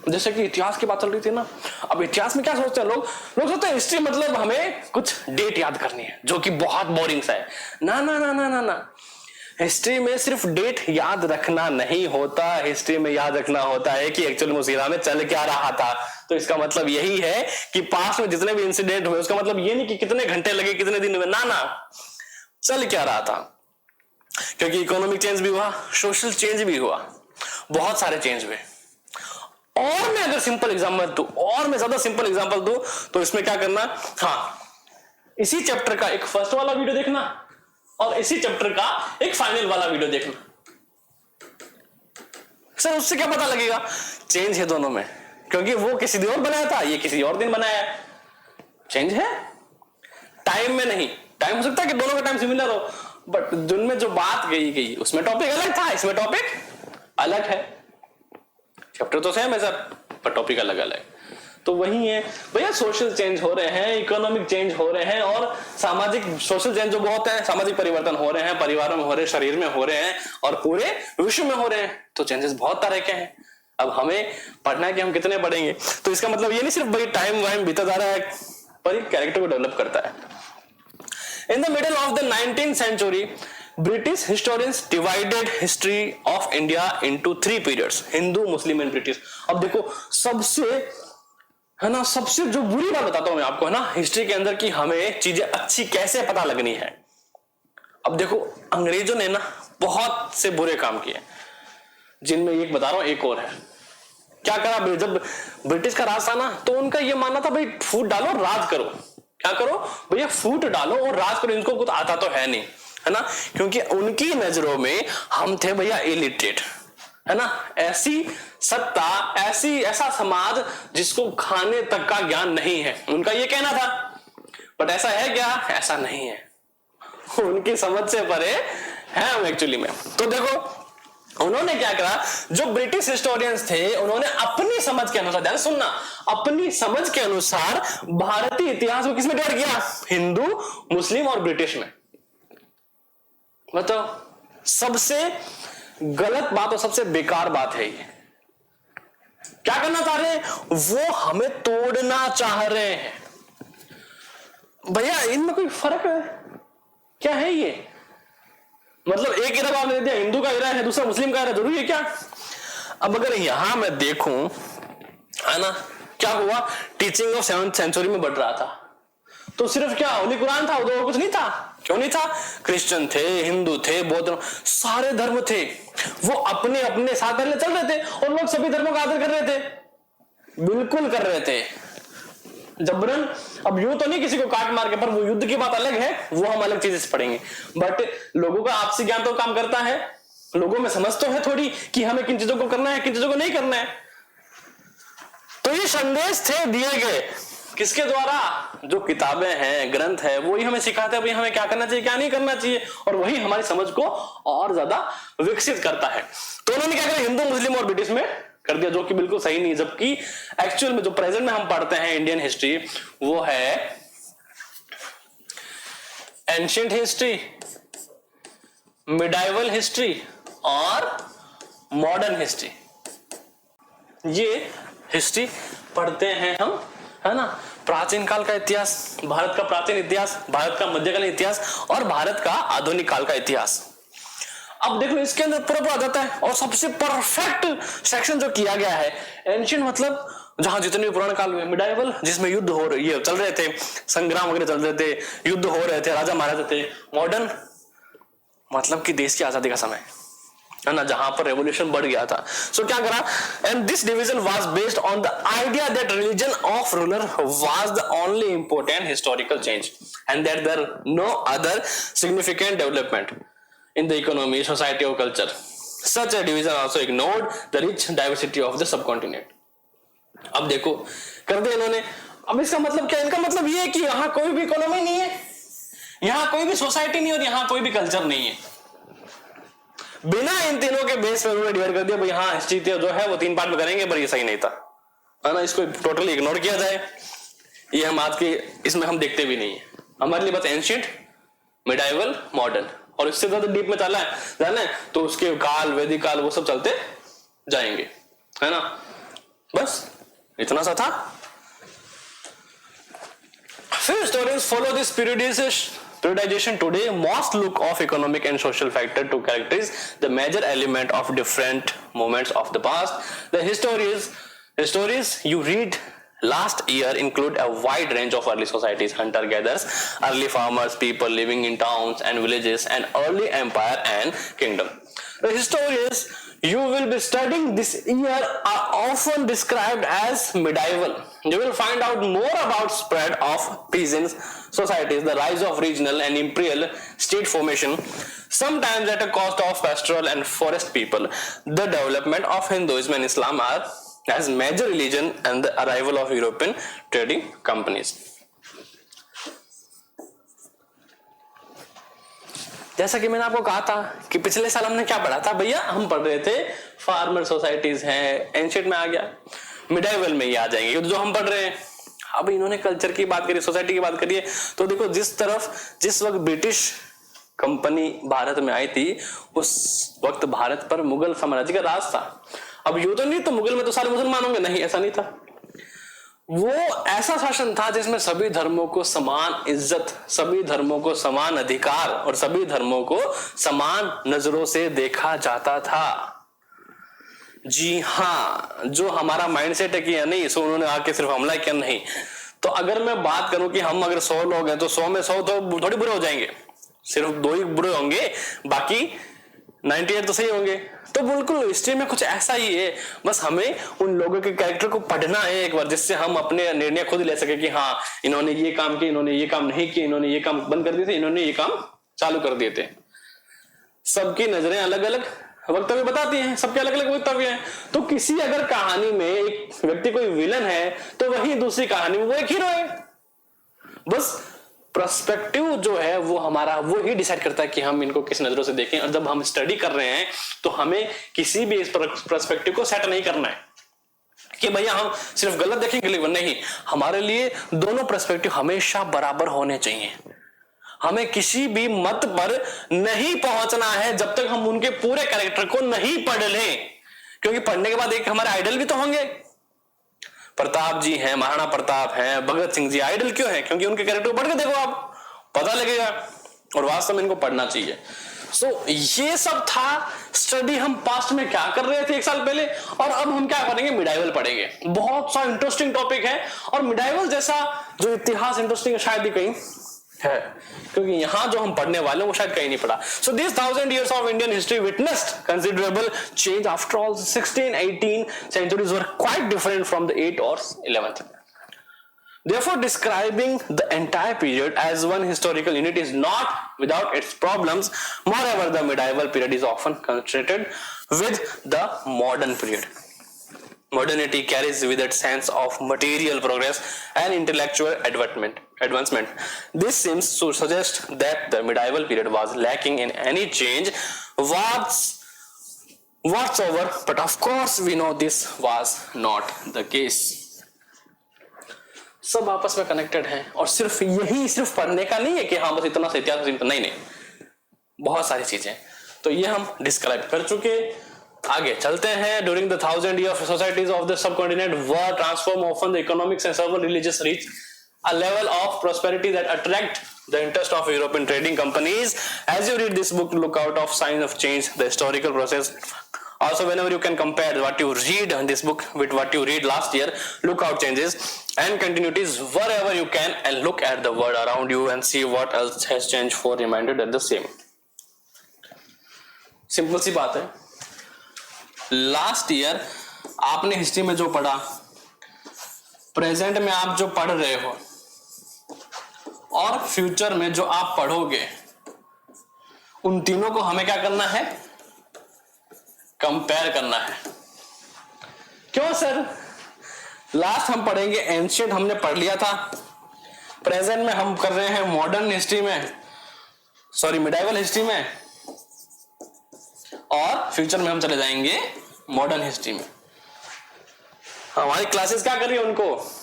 जैसे कि इतिहास की बात चल रही थी ना, अब इतिहास में क्या सोचते हैं लोग सोचते हैं हिस्ट्री मतलब हमें कुछ डेट याद करनी है, जो कि बहुत बोरिंग सा है। ना ना ना ना ना ना, हिस्ट्री में सिर्फ डेट याद रखना नहीं होता, हिस्ट्री में याद रखना होता है कि एक्चुअली मुसीरा में चल क्या रहा था। तो इसका मतलब यही है कि पास्ट में जितने भी इंसिडेंट हुए उसका मतलब ये नहीं कि कितने घंटे लगे, कितने दिन हुए, ना ना, चल क्या रहा था। क्योंकि इकोनॉमिक चेंज भी हुआ, सोशल चेंज भी हुआ, बहुत सारे चेंज हुए। और मैं अगर सिंपल एग्जांपल दूं, और मैं ज्यादा सिंपल एग्जांपल दूं, तो इसमें क्या करना, हाँ इसी चैप्टर का एक फर्स्ट वाला वीडियो देखना और इसी चैप्टर का एक फाइनल वाला वीडियो देखना। सर उससे क्या पता लगेगा? चेंज है दोनों में, क्योंकि वो किसी दिन और बनाया था, ये किसी और दिन बनाया है। चेंज है टाइम में नहीं, टाइम हो सकता है कि दोनों का टाइम सिमिलर हो, बट जिनमें जो बात कही गई उसमें टॉपिक अलग था, इसमें टॉपिक अलग है। चैप्टर तो सेम है सर, पर टॉपिक अलग अलग। तो वही है भैया, सोशल चेंज हो रहे हैं, इकोनॉमिक चेंज हो रहे हैं, और सामाजिक सोशल चेंज जो बहुत है, सामाजिक परिवर्तन हो रहे हैं, परिवारों में हो रहे हैं, शरीर में हो रहे हैं, और पूरे विश्व में हो रहे हैं। तो चेंजेस बहुत तरह के हैं। अब हमें पढ़ना है कि हम कितने पढ़ेंगे। तो इसका मतलब ये नहीं सिर्फ भाई टाइम वाइम बीता जा रहा है, पर कैरेक्टर को डेवलप करता है। In the middle of the 19th century, British historians divided history of India into 3 periods: Hindu, Muslim and British. अब देखो सबसे है ना, सबसे जो बुरी बात बताता हूं मैं आपको, है ना, हिस्ट्री के अंदर कि हमें चीजें अच्छी कैसे पता लगनी है। अब देखो अंग्रेजों ने ना बहुत से बुरे काम किए, जिनमें एक बता रहा हूं, एक और है। क्या करा जब ब्रिटिश का राज था ना, तो उनका ये मानना था भाई फूट डालो राज करो। क्या करो भैया? फूट डालो और राज करो। इनको कुछ आता तो है नहीं, है ना, क्योंकि उनकी नजरों में हम थे भैया इलिटरेट, है ना, ऐसी सत्ता, ऐसा समाज जिसको खाने तक का ज्ञान नहीं है, उनका ये कहना था। बट ऐसा है क्या? ऐसा नहीं है, उनकी समझ से परे है हम एक्चुअली में। तो देखो उन्होंने क्या करा, जो ब्रिटिश हिस्टोरियंस थे उन्होंने अपनी समझ के अनुसार, ध्यान सुनना, अपनी समझ के अनुसार भारतीय इतिहास को किसमें डिवाइड किया? हिंदू, मुस्लिम और ब्रिटिश में। बताओ सबसे गलत बात और सबसे बेकार बात है ये। क्या करना चाह रहे हैं? वो हमें तोड़ना चाह रहे हैं। भैया इनमें कोई फर्क है क्या? है ये मतलब एक इरा आपने दे दिया, हिंदू का इरा है, दूसरा मुस्लिम का इरा, जरूरी है क्या? अब अगर यहां मैं देखूं, है ना, क्या हुआ, टीचिंग ऑफ 7th सेंचुरी में बढ़ रहा था, तो सिर्फ क्या होली कुरान था, उधर कुछ नहीं था। क्यों नहीं था? क्रिश्चियन थे, हिंदू थे, बौद्ध, सारे धर्म थे, वो अपने अपने साथ पहले चल रहे थे, और लोग सभी धर्मों का आदर कर रहे थे, बिल्कुल कर रहे थे जबरन। अब यूं तो नहीं किसी को काट मार के, पर वो युद्ध की बात अलग है, वो हम अलग चीजें से पढ़ेंगे। बट लोगों का आपसी ज्ञान तो काम करता है, लोगों में समझ तो है थोड़ी कि हमें किन चीजों को करना है, किन चीजों को नहीं करना है। तो ये संदेश थे दिए गए किसके द्वारा? जो किताबें हैं, ग्रंथ है, वही हमें सिखाते हैं भाई हमें क्या करना चाहिए, क्या नहीं करना चाहिए, और वही हमारी समझ को और ज्यादा विकसित करता है। तो उन्होंने क्या किया, हिंदू, मुस्लिम और ब्रिटिश में कर दिया, जो कि बिल्कुल सही नहीं। जबकि एक्चुअल में जो प्रेजेंट में हम पढ़ते हैं इंडियन हिस्ट्री, वो है एंशिएंट हिस्ट्री, मिडाइवल हिस्ट्री और मॉडर्न हिस्ट्री। ये हिस्ट्री पढ़ते हैं हम, है ना, प्राचीन काल का इतिहास, भारत का प्राचीन इतिहास, भारत का मध्यकालीन इतिहास और भारत का आधुनिक काल का इतिहास। अब देख लो इसके अंदर पूरा आ जाता है। और सबसे परफेक्ट सेक्शन जो किया गया है, एंशिएंट मतलब जहां जितने भी पुराने काल में, मिडाइवल जिसमें युद्ध हो रहे, ये चल रहे थे, संग्राम वगैरह चल रहे थे, युद्ध हो रहे थे, राजा महाराजा थे। मॉडर्न मतलब कि देश की आजादी का समय, है ना, जहां पर रेवोल्यूशन बढ़ गया था। सो क्या करा, and this division was based on the idea that religion of ruler was the only important historical change and that there no other significant development in the economy, society or culture. Such a division also ignored the rich diversity of the subcontinent. अब देखो कर दिया इन्होंने। अब इसका मतलब क्या, इनका मतलब ये है कि यहाँ कोई भी इकोनॉमी नहीं है, यहाँ कोई भी सोसाइटी नहीं है और यहाँ कोई भी कल्चर नहीं है। बिना इन तीनों के बेस पे उन्होंने डिवाइड कर दिया, भाई हाँ हिस्ट्री जो है वो 3 पार्ट में करेंगे, पर ये सही नहीं था, है ना, इसको टोटली इग्नोर किया जाए। ये हम आज के इसमें हम देखते भी नहीं है। हमारे लिए बस एंशिएंट, मिडाइवल, मॉडर्न, और इससे ज्यादा डीप में चला है जाना है तो उसके काल, वैदिक काल, वो सब चलते जाएंगे, है ना, बस इतना सा था। फिर historians follow this periodization today. Most look of economic and social factor to characterize the major element of different moments of the past. The histories you read last year include a wide range of early societies, hunter-gatherers, early farmers, people living in towns and villages, and early empire and kingdom. The historians you will be studying this year are often described as medieval. You will find out more about spread of peasant societies, the rise of regional and imperial state formation, sometimes at a cost of pastoral and forest people. The development of Hinduism and Islam are as major religion and the arrival of European trading companies. जैसा कि मैंने आपको कहा था कि पिछले साल हमने क्या पढ़ा था भैया, हम पढ़ रहे थे फार्मर सोसाइटीज हैं, एंशिएंट में आ गया, मिडाइवल में ये आ जाएंगे जो हम पढ़ रहे हैं। अब इन्होंने कल्चर की बात करी, सोसाइटी की बात करी है, तो देखो जिस वक्त ब्रिटिश कंपनी भारत में आई थी उस वक्त भारत पर मुगल साम्राज्य का राज था। अब यूं तो नहीं तो मुगल में तो सारे मुसलमान होंगे, नहीं, ऐसा नहीं था। वो ऐसा शासन था जिसमें सभी धर्मों को समान इज्जत, सभी धर्मों को समान अधिकार और सभी धर्मों को समान नजरों से देखा जाता था। जी हाँ, जो हमारा माइंडसेट है कि या नहीं, सो उन्होंने आके सिर्फ हमला किया, नहीं। तो अगर मैं बात करूं कि हम अगर 100 लोग हैं तो 100 में 100 तो थोड़ी बुरे हो जाएंगे, सिर्फ 2 ही बुरे होंगे, बाकी 98 तो सही होंगे। तो बिल्कुल हिस्ट्री में कुछ ऐसा ही है, बस हमें उन लोगों के कैरेक्टर को पढ़ना है एक बार, जिससे हम अपने निर्णय खुद ले सके कि हाँ इन्होंने ये काम किया, इन्होंने ये काम नहीं किया, इन्होंने ये काम बंद कर दिए थे, इन्होंने ये काम चालू कर दिए थे। सबकी नजरें अलग अलग वक्तव्य बताती हैं, सबके अलग अलग वक्तव्य हैं। तो किसी अगर कहानी में एक व्यक्ति कोई विलन है तो वही दूसरी कहानी में वो एक हीरो है। बस पर्सपेक्टिव जो है वो हमारा वो ही डिसाइड करता है कि हम इनको किस नजरों से देखें। और जब हम स्टडी कर रहे हैं तो हमें किसी भी इस पर्सपेक्टिव को सेट नहीं करना है कि भैया हम सिर्फ गलत देखेंगे, नहीं, हमारे लिए दोनों पर्सपेक्टिव हमेशा बराबर होने चाहिए। हमें किसी भी मत पर नहीं पहुंचना है जब तक हम उनके पूरे कैरेक्टर को नहीं पढ़ लें, क्योंकि पढ़ने के बाद एक हमारे आइडल भी तो होंगे। प्रताप जी हैं, महाराणा प्रताप हैं, भगत सिंह जी, आइडल क्यों हैं? क्योंकि उनके कैरेक्टर को पढ़ के देखो, आप पता लगेगा, और वास्तव में इनको पढ़ना चाहिए। सो ये सब था स्टडी, हम पास्ट में क्या कर रहे थे 1 साल पहले, और अब हम क्या करेंगे, मिडाइवल पढ़ेंगे। बहुत सा इंटरेस्टिंग टॉपिक है, और मिडाइवल जैसा जो इतिहास इंटरेस्टिंग शायद ही कहीं है, क्योंकि यहां जो हम पढ़ने वाले हैं वो शायद कहीं नहीं पढ़ा। So this 1000 years of Indian history witnessed considerable change. After all, 16, 18 centuries were quite different from the 8th or 11th. Therefore, describing the entire period as one historical unit is not without its problems. Moreover, the medieval period is often contrasted with the modern period. Modernity carries with it sense of material progress and intellectual advancement. This seems to suggest that the medieval period was lacking in any change whatsoever, but of course we know this was not the case. सब आपस में connected हैं, और सिर्फ पढ़ने का नहीं है कि हाँ बस इतना सा इतिहास, नहीं, बहुत सारी चीजें। तो ये हम डिस्क्राइब कर चुके। आगे चलते हैं। During the 1000 years of societies of the subcontinent were transformed, often the economics and several religious reach a level of prosperity that attract the interest of European trading companies. As you read this book, look out of signs of change, the historical process. Also, whenever you can compare what you read in this book with what you read last year, look out changes and continuities wherever you can, and look at the world around you and see what else has changed for reminded at the same. Simple सी बात है। Last year आपने history में जो पढ़ा, present में आप जो पढ़ रहे हो और फ्यूचर में जो आप पढ़ोगे, उन तीनों को हमें क्या करना है? कंपेयर करना है। क्यों सर? लास्ट हम पढ़ेंगे एंशिएंट, हमने पढ़ लिया था। प्रेजेंट में हम कर रहे हैं मॉडर्न हिस्ट्री में, सॉरी मिडाइवल हिस्ट्री में, और फ्यूचर में हम चले जाएंगे मॉडर्न हिस्ट्री में। हमारी क्लासेस क्या कर रही है? उनको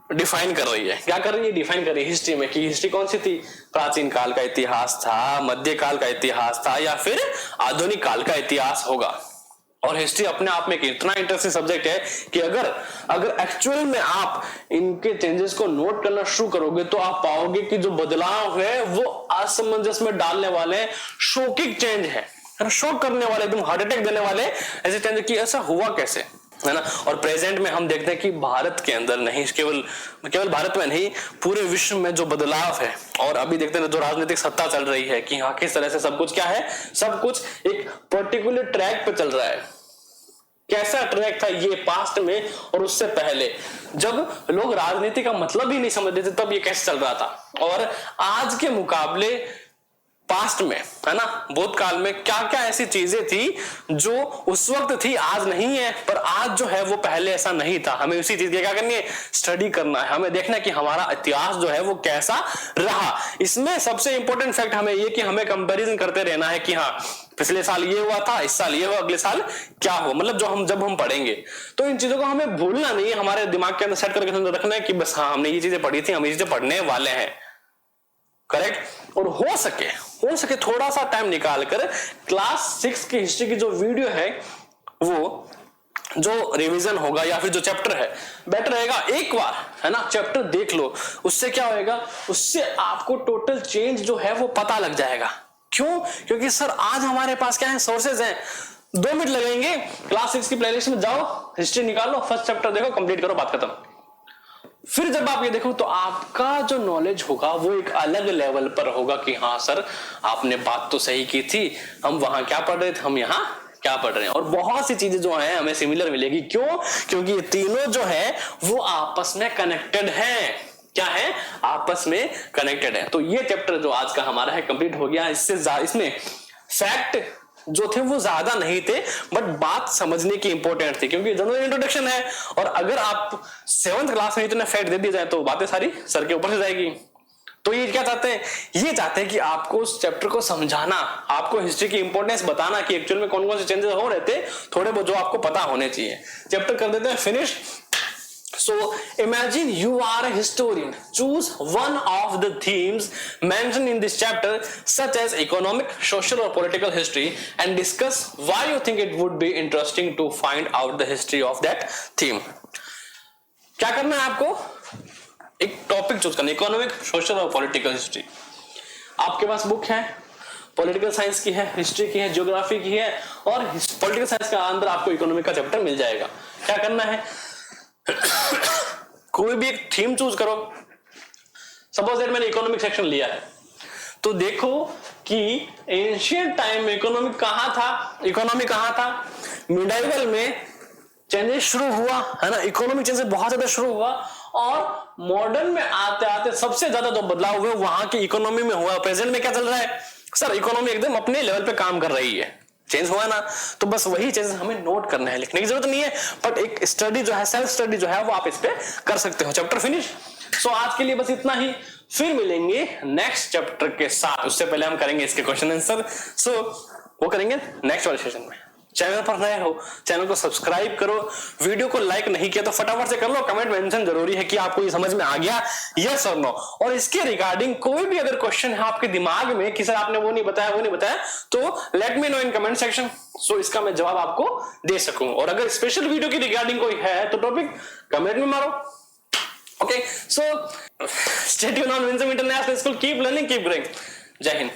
डिफाइन कर रही है। क्या कर रही है? डिफाइन कर रही है हिस्ट्री में, कि हिस्ट्री कौन सी थी? प्राचीन काल का इतिहास था, मध्य काल का इतिहास था, या फिर आधुनिक काल का इतिहास होगा। और हिस्ट्री अपने आप में इतना इंटरेस्टिंग सब्जेक्ट है कि अगर एक्चुअल में आप इनके चेंजेस को नोट करना शुरू करोगे तो आप पाओगे कि जो बदलाव है वो असमंजस में डालने वाले शॉकिंग चेंज है, शॉक करने वाले, एकदम हार्ट अटैक देने वाले ऐसे चेंज कि ऐसा हुआ कैसे, है ना। और प्रेजेंट में हम देखते हैं कि भारत के अंदर नहीं, केवल भारत में नहीं, पूरे विश्व में जो बदलाव है, और अभी देखते हैं जो राजनीतिक सत्ता चल रही है कि हाँ किस तरह से सब कुछ क्या है, सब कुछ एक पर्टिकुलर ट्रैक पे चल रहा है। कैसा ट्रैक था ये पास्ट में और उससे पहले, जब लोग राजनीति का मतलब ही नहीं समझते थे, तब ये कैसे चल रहा था। और आज के मुकाबले पास्ट में, है ना, भूतकाल में क्या क्या ऐसी चीजें थी जो उस वक्त थी, आज नहीं है, पर आज जो है वो पहले ऐसा नहीं था। हमें उसी चीज की क्या करनी है? स्टडी करना है। हमें देखना है कि हमारा इतिहास जो है वो कैसा रहा। इसमें सबसे इंपॉर्टेंट फैक्ट हमें ये कि हमें कंपैरिजन करते रहना है कि हाँ पिछले साल ये हुआ था, इस साल ये हुआ, अगले साल क्या हुआ, मतलब जब हम पढ़ेंगे तो इन चीजों को हमें भूलना नहीं है, हमारे दिमाग के अंदर सेट करके रखना है कि बस हाँ हमने ये चीजें पढ़ी थी, हम ये चीजें पढ़ने वाले हैं। करेक्ट। और हो सके थोड़ा सा टाइम निकाल कर क्लास 6 की हिस्ट्री की जो वीडियो है, वो जो रिवीजन होगा या फिर जो चैप्टर है, बेटर रहेगा एक बार, है ना, चैप्टर देख लो। उससे क्या होएगा? उससे आपको टोटल चेंज जो है वो पता लग जाएगा। क्यों? क्योंकि सर आज हमारे पास क्या है? सोर्सेज हैं। 2 मिनट लगेंगे, क्लास 6 की प्लेलिस्ट में जाओ, हिस्ट्री निकालो, फर्स्ट चैप्टर देखो, कंप्लीट करो, बात खत्म। फिर जब आप ये देखो तो आपका जो नॉलेज होगा वो एक अलग लेवल पर होगा कि हाँ सर आपने बात तो सही की थी, हम वहां क्या पढ़ रहे थे, हम यहाँ क्या पढ़ रहे हैं। और बहुत सी चीजें जो हैं हमें सिमिलर मिलेगी। क्यों? क्योंकि ये तीनों जो है वो आपस में कनेक्टेड हैं। क्या है? आपस में कनेक्टेड है। तो ये चैप्टर जो आज का हमारा है कंप्लीट हो गया। इसमें फैक्ट जो थे वो ज्यादा नहीं थे, बट बात समझने की इंपॉर्टेंट थी, क्योंकि जनरल इंट्रोडक्शन है। और अगर आप 7th क्लास में इतने फैक्ट दे दिए जाए तो बातें सारी सर के ऊपर से जाएगी। तो ये क्या चाहते हैं? ये चाहते हैं कि आपको उस चैप्टर को समझाना, आपको हिस्ट्री की इंपॉर्टेंस बताना कि एक्चुअल में कौन कौन से चेंजेस हो रहे थे, थोड़े बहुत जो आपको पता होने चाहिए। चैप्टर कर देते हैं finish. So imagine you are a historian. Choose one of the themes mentioned in this chapter, such as economic, social or political history, and discuss why you think it would be interesting to find out the history of that theme. क्या करना है आपको? एक topic choose करना, economic, social और political history. आपके पास book है, political science की है, हिस्ट्री की है, ज्योग्राफी की है, और पॉलिटिकल साइंस का अंदर आपको इकोनॉमिक का चैप्टर मिल जाएगा। क्या करना है? कोई भी एक थीम चूज करो। सपोज दैट मैंने इकोनॉमिक सेक्शन लिया है, तो देखो कि एंशिएंट टाइम में इकोनॉमी कहां था, मिडाइवल में चेंजेस शुरू हुआ, है ना, इकोनॉमिक चेंजेस बहुत ज्यादा शुरू हुआ, और मॉडर्न में आते आते सबसे ज्यादा जो बदलाव हुए वहां की इकोनॉमी में हुआ। प्रेजेंट में क्या चल रहा है? सर इकोनॉमी एकदम अपने लेवल पे काम कर रही है, चेंज हुआ ना, तो बस वही चीजें हमें नोट करना है, लिखने की जरूरत नहीं है, बट एक स्टडी जो है, सेल्फ स्टडी जो है वो आप इस पे कर सकते हो। Chapter finish. सो आज के लिए बस इतना ही, फिर मिलेंगे नेक्स्ट चैप्टर के साथ। उससे पहले हम करेंगे इसके क्वेश्चन आंसर, सो वो करेंगे नेक्स्ट वाले सेशन में। चैनल पर नए हो चैनल को सब्सक्राइब करो, वीडियो को लाइक नहीं किया तो फटाफट से कर लो, कमेंट मेंशन जरूरी है कि आपको ये समझ में आ गया यस और नो। और इसके रिगार्डिंग कोई भी अगर क्वेश्चन है आपके दिमाग में कि सर आपने वो नहीं बताया तो let me know in comment section, so इसका मैं जवाब आपको दे सकूं। और अगर स्पेशल वीडियो की रिगार्डिंग कोई है तो टॉपिक कमेंट में मारो। Okay, so stay tuned on Winsome international school, keep learning keep growing. जय हिंद।